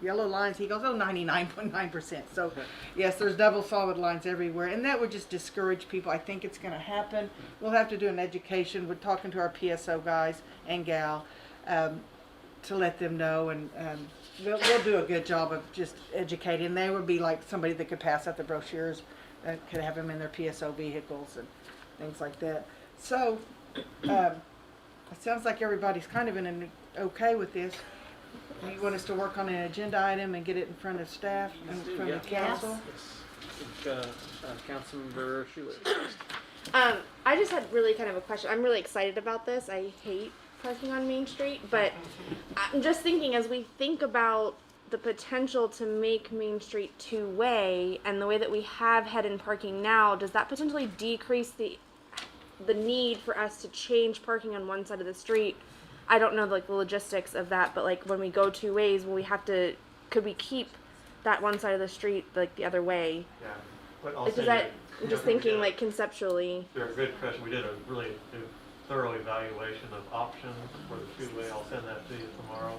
yellow lines? He goes, oh, 99.9%. So, yes, there's double solid lines everywhere, and that would just discourage people. I think it's going to happen. We'll have to do an education. We're talking to our PSO guys and gal to let them know, and we'll do a good job of just educating. They would be like somebody that could pass out the brochures, could have them in their PSO vehicles and things like that. So, it sounds like everybody's kind of okay with this. You want us to work on an agenda item and get it in front of staff and in front of the council? Yes. Councilmember Schuler. I just had really kind of a question. I'm really excited about this. I hate parking on Main Street, but I'm just thinking as we think about the potential to make Main Street two-way and the way that we have head-in parking now, does that potentially decrease the need for us to change parking on one side of the street? I don't know the logistics of that, but when we go two ways, will we have to? Could we keep that one side of the street the other way? Yeah, but also I'm just thinking conceptually. They're a good question. We did a really thorough evaluation of options for the two-way. I'll send that to you tomorrow.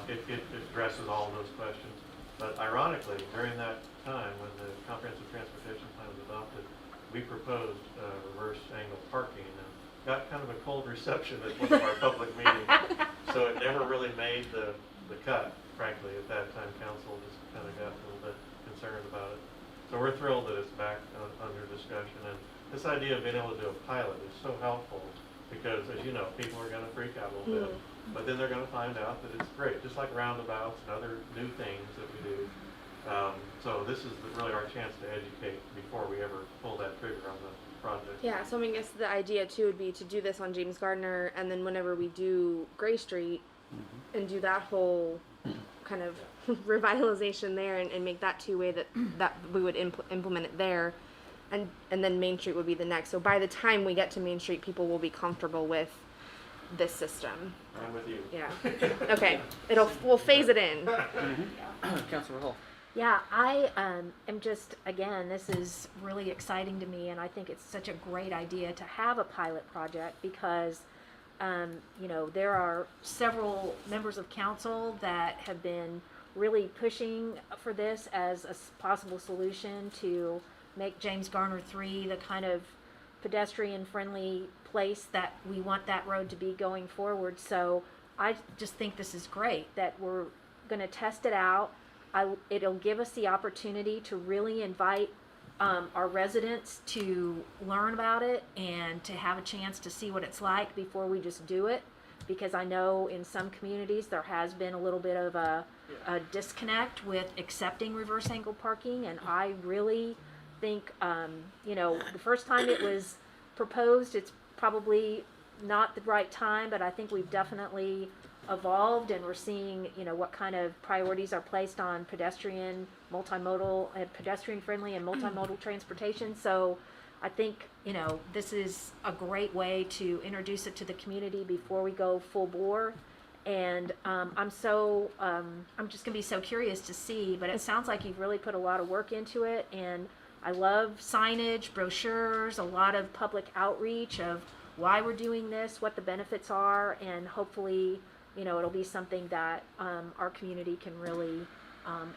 It addresses all of those questions. But ironically, during that time when the comprehensive transportation plan was adopted, we proposed reverse angle parking and got kind of a cold reception at one of our public meetings. So it never really made the cut, frankly. At that time, council just kind of got a little bit concerned about it. So we're thrilled that it's back under discussion. And this idea of being able to do a pilot is so helpful because, as you know, people are going to freak out a little bit. But then they're going to find out that it's great, just like roundabouts and other new things that we do. So this is really our chance to educate before we ever pull that trigger on the project. Yeah, so I guess the idea too would be to do this on James Gardner, and then whenever we do Gray Street, and do that whole kind of revitalization there, and make that two-way that we would implement it there, and then Main Street would be the next. So by the time we get to Main Street, people will be comfortable with this system. I'm with you. Yeah. Okay. We'll phase it in. Councilor Hall. Yeah, I am just, again, this is really exciting to me, and I think it's such a great idea to have a pilot project because, there are several members of council that have been really pushing for this as a possible solution to make James Garner 3 the kind of pedestrian-friendly place that we want that road to be going forward. So I just think this is great that we're going to test it out. It'll give us the opportunity to really invite our residents to learn about it and to have a chance to see what it's like before we just do it. Because I know in some communities there has been a little bit of a disconnect with accepting reverse angle parking, and I really think, the first time it was proposed, it's probably not the right time, but I think we've definitely evolved, and we're seeing, what kind of priorities are placed on pedestrian, multimodal, pedestrian-friendly and multimodal transportation. So I think, this is a great way to introduce it to the community before we go full bore. And I'm just gonna be so curious to see, but it sounds like you've really put a lot of work into it, and I love signage, brochures, a lot of public outreach of why we're doing this, what the benefits are, and hopefully, it'll be something that our community can really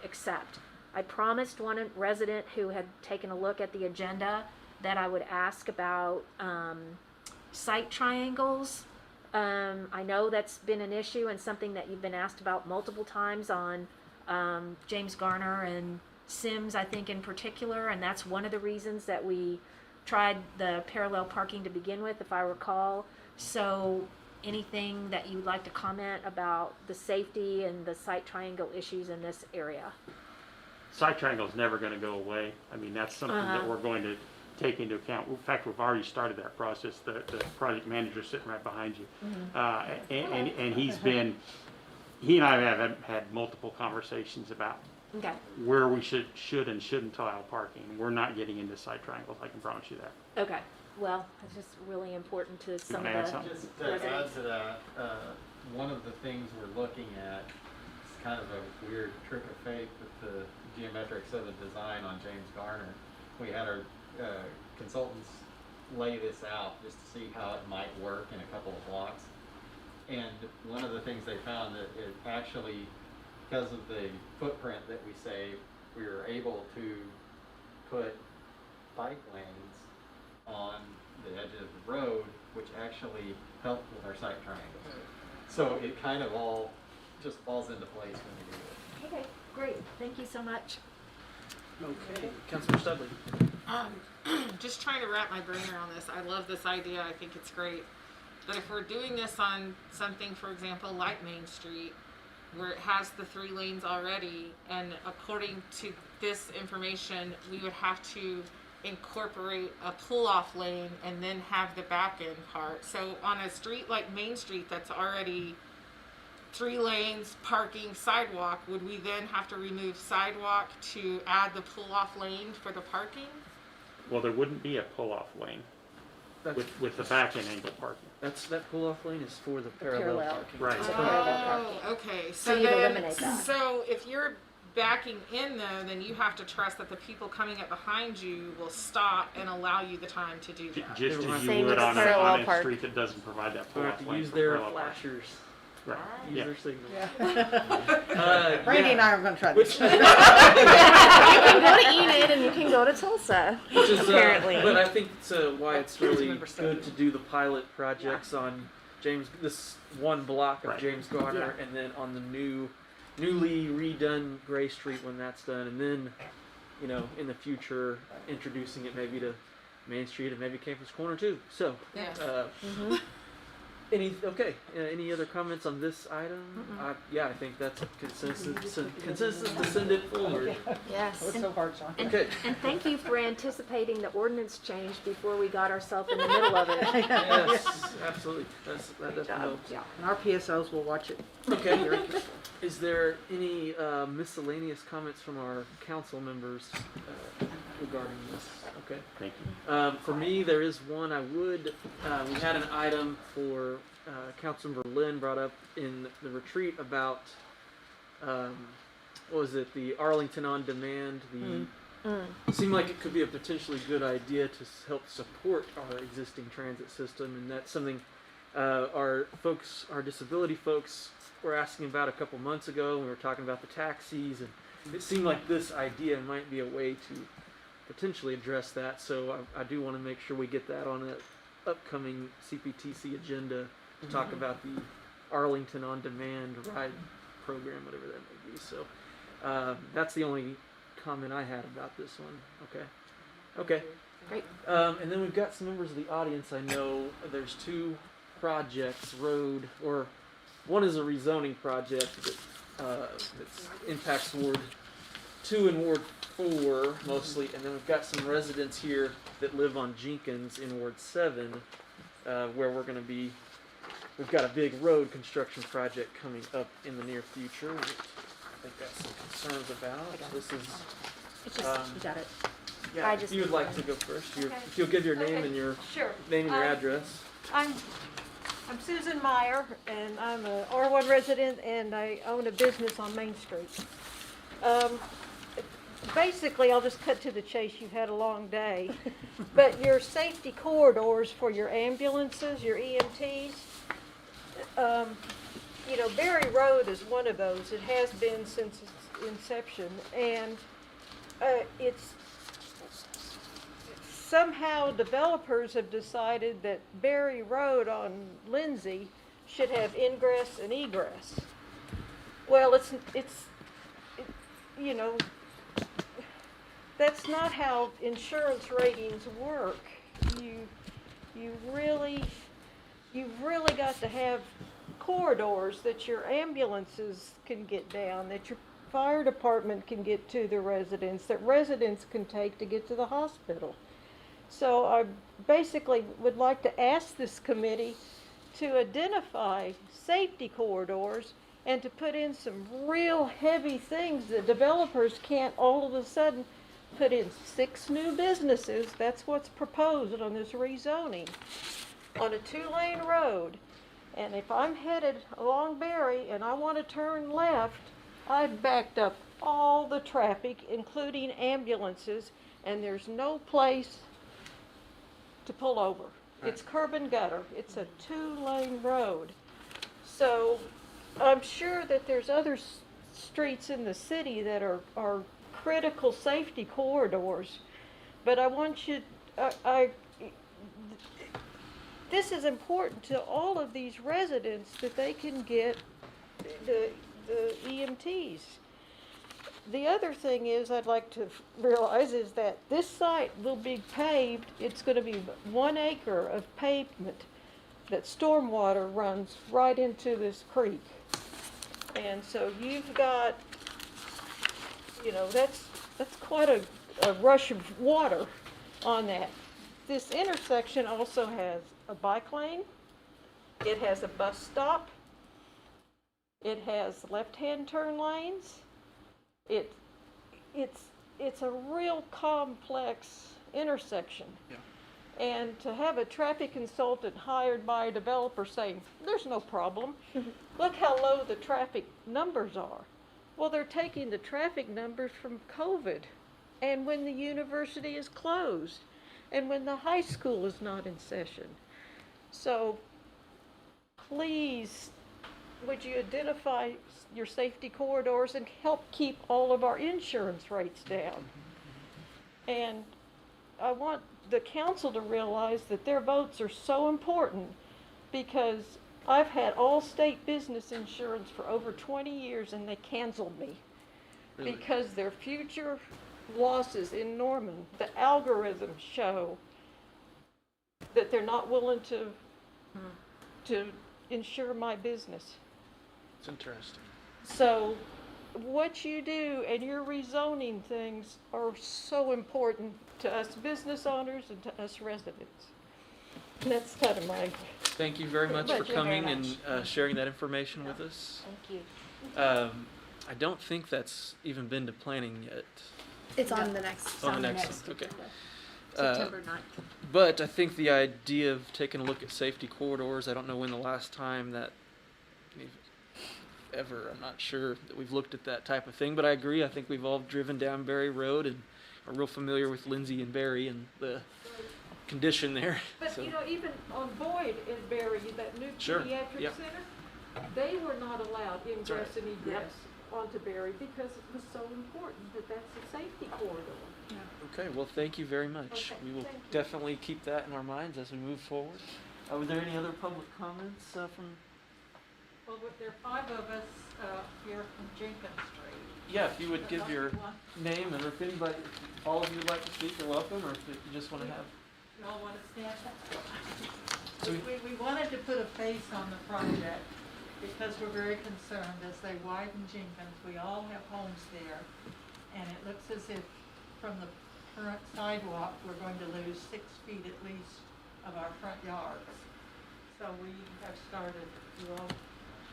accept. I promised one resident who had taken a look at the agenda that I would ask about site triangles. I know that's been an issue and something that you've been asked about multiple times on James Garner and Sims, I think, in particular, and that's one of the reasons that we tried the parallel parking to begin with, if I recall. So anything that you'd like to comment about the safety and the site triangle issues in this area? Site triangle is never going to go away. I mean, that's something that we're going to take into account. In fact, we've already started that process. The project manager sitting right behind you, and he and I have had multiple conversations about where we should and shouldn't allow parking. We're not getting into site triangles, I can promise you that. Okay. Well, it's just really important to some of the Just to add to that, one of the things we're looking at is kind of a weird trick of fate with the geometrics of the design on James Garner. We had our consultants lay this out just to see how it might work in a couple of blocks. And one of the things they found that it actually, because of the footprint that we saved, we were able to put bike lanes on the edge of the road, which actually helped with our site triangles. So it kind of all just falls into place when we do it. Okay, great. Thank you so much. Okay, Councilor Studley. Just trying to wrap my brain around this. I love this idea. I think it's great. But if we're doing this on something, for example, like Main Street, where it has the 3 lanes already, and according to this information, we would have to incorporate a pull-off lane and then have the back end part. So on a street like Main Street that's already 3 lanes, parking, sidewalk, would we then have to remove sidewalk to add the pull-off lane for the parking? Well, there wouldn't be a pull-off lane with the back end angle parking. That pull-off lane is for the parallel parking. Right. Oh, okay. So you'd eliminate that. So if you're backing in though, then you have to trust that the people coming up behind you will stop and allow you the time to do that. Just as you Same would with on parallel a park. street that doesn't provide that We'll have pull-off to lane use for their parallel parking. flashers. Right. Use Yeah. their signals. Brandy and I are going to try this. You can go to Enid and you can go to Tulsa. Which is, apparently. but I think why it's really Remember good to do the pilot projects on this one block of Right. James Garner, and then on the newly redone Gray Street when that's done, and then, in the future, introducing it maybe to Main Street and maybe Campus Corner too. So, Yes. any other comments on this item? I think that's a consensus to send it forward. Yes. So hard, Sean. Okay. And thank you for anticipating the ordinance change before we got ourselves in the middle of it. Yes, absolutely. That definitely job. helps. Yeah, and our PSOs will watch it. Okay. Is there any miscellaneous comments from our council members regarding this? Okay. Thank you. For me, there is one. We had an item for Councilmember Lynn brought up in the retreat about what was it? The Arlington on Demand. It seemed like it could be a potentially good idea to help support our existing transit system, and that's something Our disability folks were asking about a couple months ago. We were talking about the taxis, and it seemed like this idea might be a way to potentially address that. So I do want to make sure we get that on an upcoming CPTC agenda to talk about the Arlington On Demand ride program, whatever that may be. So that's the only comment I had about this one. Okay. Great. And then we've got some members of the audience. I know there's two projects, road, or one is a rezoning project that impacts Ward 2 and Ward 4 mostly, and then we've got some residents here that live on Jenkins in Ward 7, where we've got a big road construction project coming up in the near future that they've got some concerns about. This is, It's just, you got it. yeah, I if just you would need like one. to go first, Okay. if you'll give your name and your Sure. name and your address. I'm Susan Meyer, and I'm a R1 resident, and I own a business on Main Street. Basically, I'll just cut to the chase. You've had a long day. But your safety corridors for your ambulances, your EMTs, Berry Road is one of those. It has been since its inception, and it's somehow developers have decided that Berry Road on Lindsay should have ingress and egress. Well, that's not how insurance ratings work. You've really got to have corridors that your ambulances can get down, that your fire department can get to the residents, that residents can take to get to the hospital. So I basically would like to ask this committee to identify safety corridors and to put in some real heavy things that developers can't all of a sudden put in 6 new businesses. That's what's proposed on this rezoning on a 2-lane road. And if I'm headed along Berry and I want to turn left, I've backed up all the traffic, including ambulances, and there's no place to pull over. It's curb and gutter. It's a 2-lane road. So I'm sure that there's other streets in the city that are critical safety corridors, but I want you, this is important to all of these residents that they can get the EMTs. The other thing is I'd like to realize is that this site will be paved. It's going to be 1 acre of pavement that stormwater runs right into this creek. And so you've got, that's quite a rush of water on that. This intersection also has a bike lane. It has a bus stop. It has left-hand turn lanes. It's a real complex intersection. Yeah. And to have a traffic consultant hired by a developer saying, there's no problem, look how low the traffic numbers are. Well, they're taking the traffic numbers from COVID and when the university is closed and when the high school is not in session. So please, would you identify your safety corridors and help keep all of our insurance rates down? And I want the council to realize that their votes are so important because I've had all state business insurance for over 20 years and they canceled me. Really? Because their future losses in Norman, the algorithms show that they're not willing to insure my business. It's interesting. So what you do and your rezoning things are so important to us business owners and to us residents. And that's kind of my... Thank you very much for coming and sharing that information with us. Thank you. I don't think that's even been to planning yet. It's on the next. On the next one, okay. September 9th. But I think the idea of taking a look at safety corridors, I don't know when the last time that I'm not sure that we've looked at that type of thing, but I agree. I think we've all driven down Berry Road and are real familiar with Lindsay and Berry and the condition there. But So, you know, even on Boyd in Barry, that new Sure, pediatric yep. center, they were not allowed ingress right. and egress onto Barry because it was so important that that's a safety corridor. okay, well, thank you very much. Okay, We will thank you. definitely keep that in our minds as we move forward. Were there any other public comments from? Well, there are 5 of us here from Jenkins Street. Yeah, if you would give Unless your you want- name, and if anybody, all of you would like to speak, you're welcome, or if you just want to have. You all want to stand up? So We wanted to put a face on the project because we're very concerned as they widen Jenkins. We all have homes there, and it looks as if from the current sidewalk, we're going to lose 6 feet at least of our front yards. So we have started, you all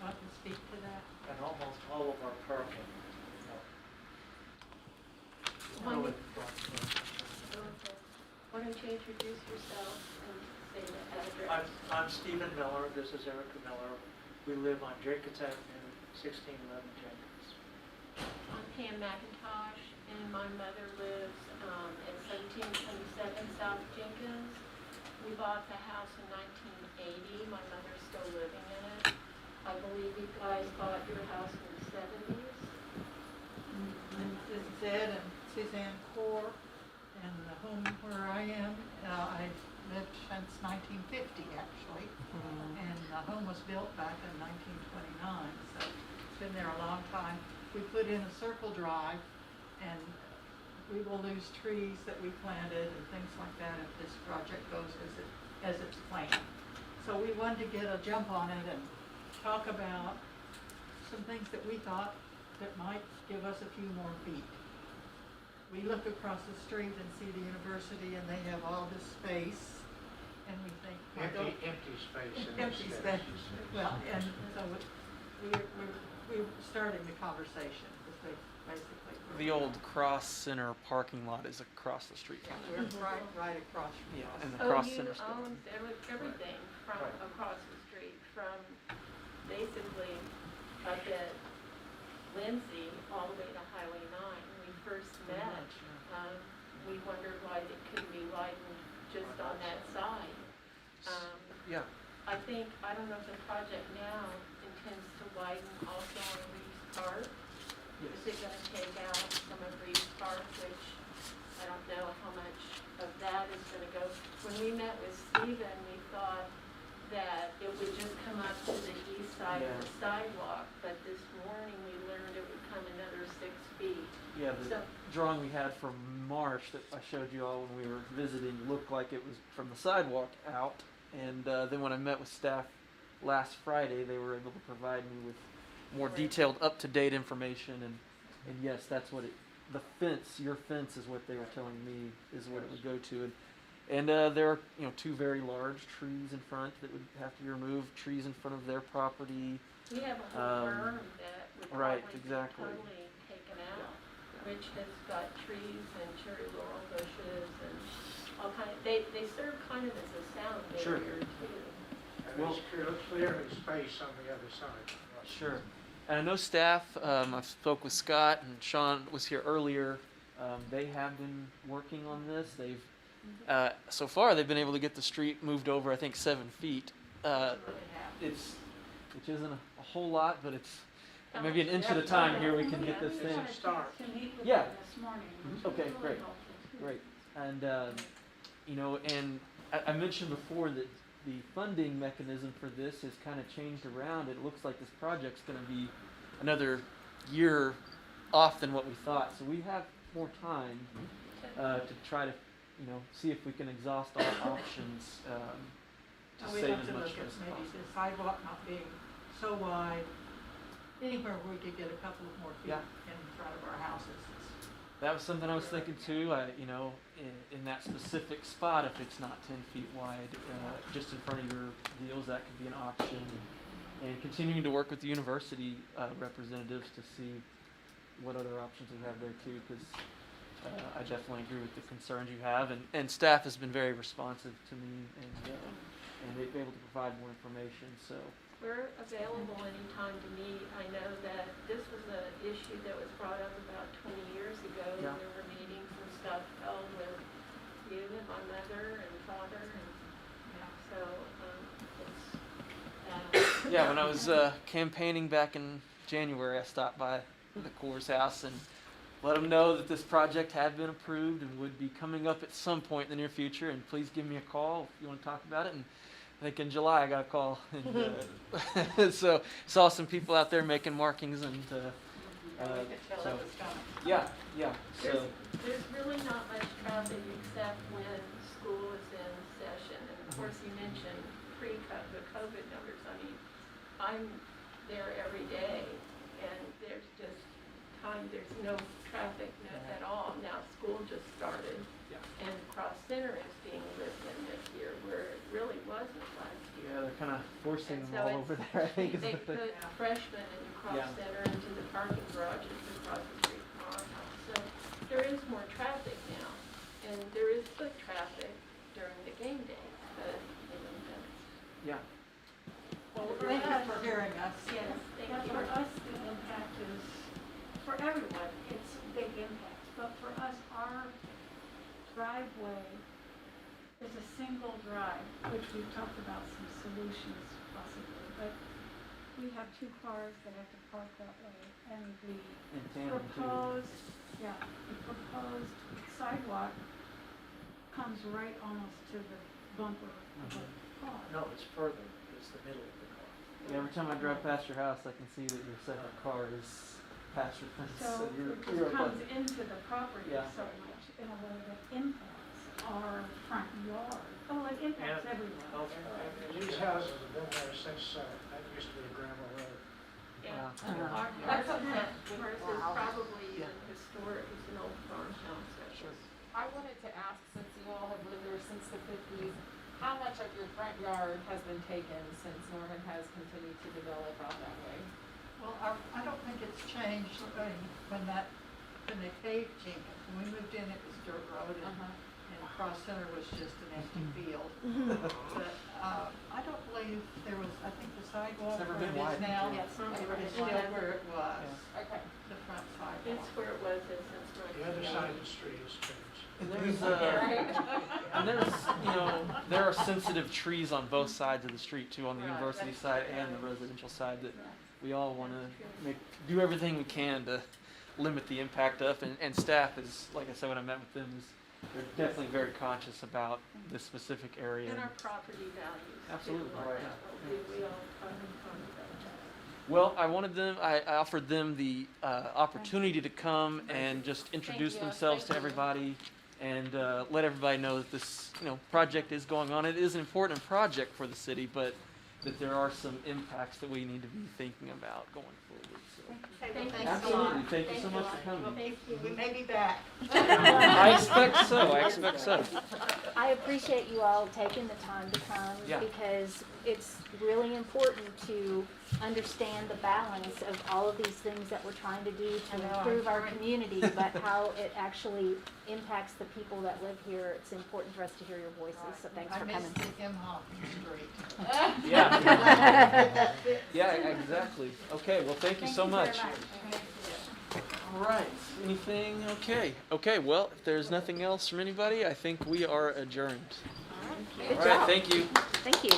want to speak to that? And almost all of our parking. Why don't you introduce yourself and say the address? I'm Stephen Miller, this is Erica Miller. We live on Jenkins Avenue, 1611 Jenkins. I'm Pam McIntosh, and my mother lives at 1727 South Jenkins. We bought the house in 1980. My mother's still living in it. I believe you guys bought your house in the 70s. And this is Ed and Suzanne Core, and the home where I am, I've lived since 1950 actually. And the home was built back in 1929, so it's been there a long time. We put in a circle drive, and we will lose trees that we planted and things like that if this project goes as it's planned. So we wanted to get a jump on it and talk about some things that we thought that might give us a few more feet. We look across the street and see the university, and they have all this space, and we think, Empty space. empty space. Well, and so we're starting the conversation, basically. The old Cross Center parking lot is across the street. Yeah, we're right across from Yeah, us. and the Oh, Cross you Center store. owned everything from across the street, from basically up at Lindsay all the way to Highway 9. When we first met, we wondered why it couldn't be widened just on that side. Yeah. I don't know if the project now intends to widen also on Reeves Park. Is it gonna take out some of Reeves Park, which I don't know how much of that is gonna go. When we met with Stephen, we thought that it would just come up to the east side of the sidewalk, but this morning we learned it would come another 6 feet. Yeah, the So- drawing we had from Marsh that I showed you all when we were visiting looked like it was from the sidewalk out. And then when I met with staff last Friday, they were able to provide me with more detailed, up-to-date information. And yes, that's what the fence, your fence is what they were telling me is what it would go to. And there are 2 very large trees in front that would have to be removed, trees in front of their property. We have a whole berm that would right, probably exactly. be totally taken out. Rich has got trees and cherry laurel bushes and all kind of, they serve kind of as a sound Sure. barrier too. And it's clearing space on the other side. Sure. And I know staff, I spoke with Scott and Sean was here earlier. They have been working on this. They've, so far they've been able to get the street moved over, I think 7 feet. Which isn't a whole lot, but it's maybe an inch at a time here we can get this thing. Start. To meet with Yeah. them this morning. which Okay, was really great. helpful. Great. And, and I mentioned before that the funding mechanism for this has kind of changed around. It looks like this project's going to be another year off than what we thought. So we have more time to try to, see if we can exhaust all options to We save have as to much look at as maybe possible. the sidewalk not being so wide, anywhere where we could get a couple of more feet Yeah. in front of our houses. That was something I was thinking too. In that specific spot, if it's not 10 feet wide, just in front of your deals, that could be an option. And continuing to work with the university representatives to see what other options we have there too, because I definitely agree with the concerns you have, and staff has been very responsive to me, and they've been able to provide more information. So. We're available anytime to meet. I know that this was an issue that was brought up about 20 years ago. Yeah. There were meetings and stuff held with you and my mother and father Yeah, when I was campaigning back in January, I stopped by the Coors house and let them know that this project had been approved and would be coming up at some point in the near future. And please give me a call if you want to talk about it. And I think in July I got a call. And, so saw some people out there making markings and so yeah. So There's really not much traffic except when school is in session. And of course you mentioned the COVID numbers. I mean, I'm there every day and there's no traffic at all. Now school just started and Cross Center is being lived in this year where it really wasn't last year. yeah, they're kind of forcing And them all over there. I think. They put freshmen into Cross Center into the parking garages across the street from our house. So there is more traffic now, and there is foot traffic during the game day. But Yeah. Well, thank you for hearing us. yes, thank Yeah, you. for us, the impact is, for everyone, it's a big impact. But for us, our driveway is a single drive, which we've talked about some solutions possibly. But we have two cars that have to park that way. And the In tandem, too. proposed sidewalk comes right almost to the bumper of a car. No, it's further, it's the middle of the car. Yeah, every time I drive past your house, I can see that your second car is past your fence. So you're it just comes close. into the property Yeah. so much in a way that impacts our front yard. Oh, it impacts And- everyone. And these houses have been there since, that used to be a gravel road. Yeah. Wow. Ours is probably even historic. It's an old farmhouse. Sure. I wanted to ask, since you all have lived there since the 50s, how much of your front yard has been taken since Norman has continued to develop out that way? Well, I don't think it's changed when they paved Jenkins. When we moved in, it was dirt road and Cross Center was just an empty field. But I don't believe there was, I think the sidewalk It's never where been it is widened. now Yes, is it's still widened. where it was, Okay. the front sidewalk. It's where it was since The other side of the street has changed. And there are sensitive trees on both sides of the street too, on the university side and the residential side that we all want to do everything we can to limit the impact of. And staff is, like I said when I met with them, they're definitely very conscious about this specific area. And our property values. Absolutely, too, right. We all talk about that. Well, I offered them the opportunity to come and just introduce themselves to everybody and let everybody know that this, project is going on. It is an important project for the city, but that there are some impacts that we need to be thinking about going forward. So. Absolutely. Thank you so much for coming. We may be back. I expect so. I appreciate you all taking the time to come because it's really important to understand the balance of all of these things that we're trying to do to improve our community, but how it actually impacts the people that live here. It's important for us to hear your voices, so thanks for coming. I missed the Imhof Street. Yeah. Yeah, exactly. Okay, well, thank you so much. All right. Anything? Okay, well, if there's nothing else from anybody, I think we are adjourned. Good All right, job. thank you. Thank you.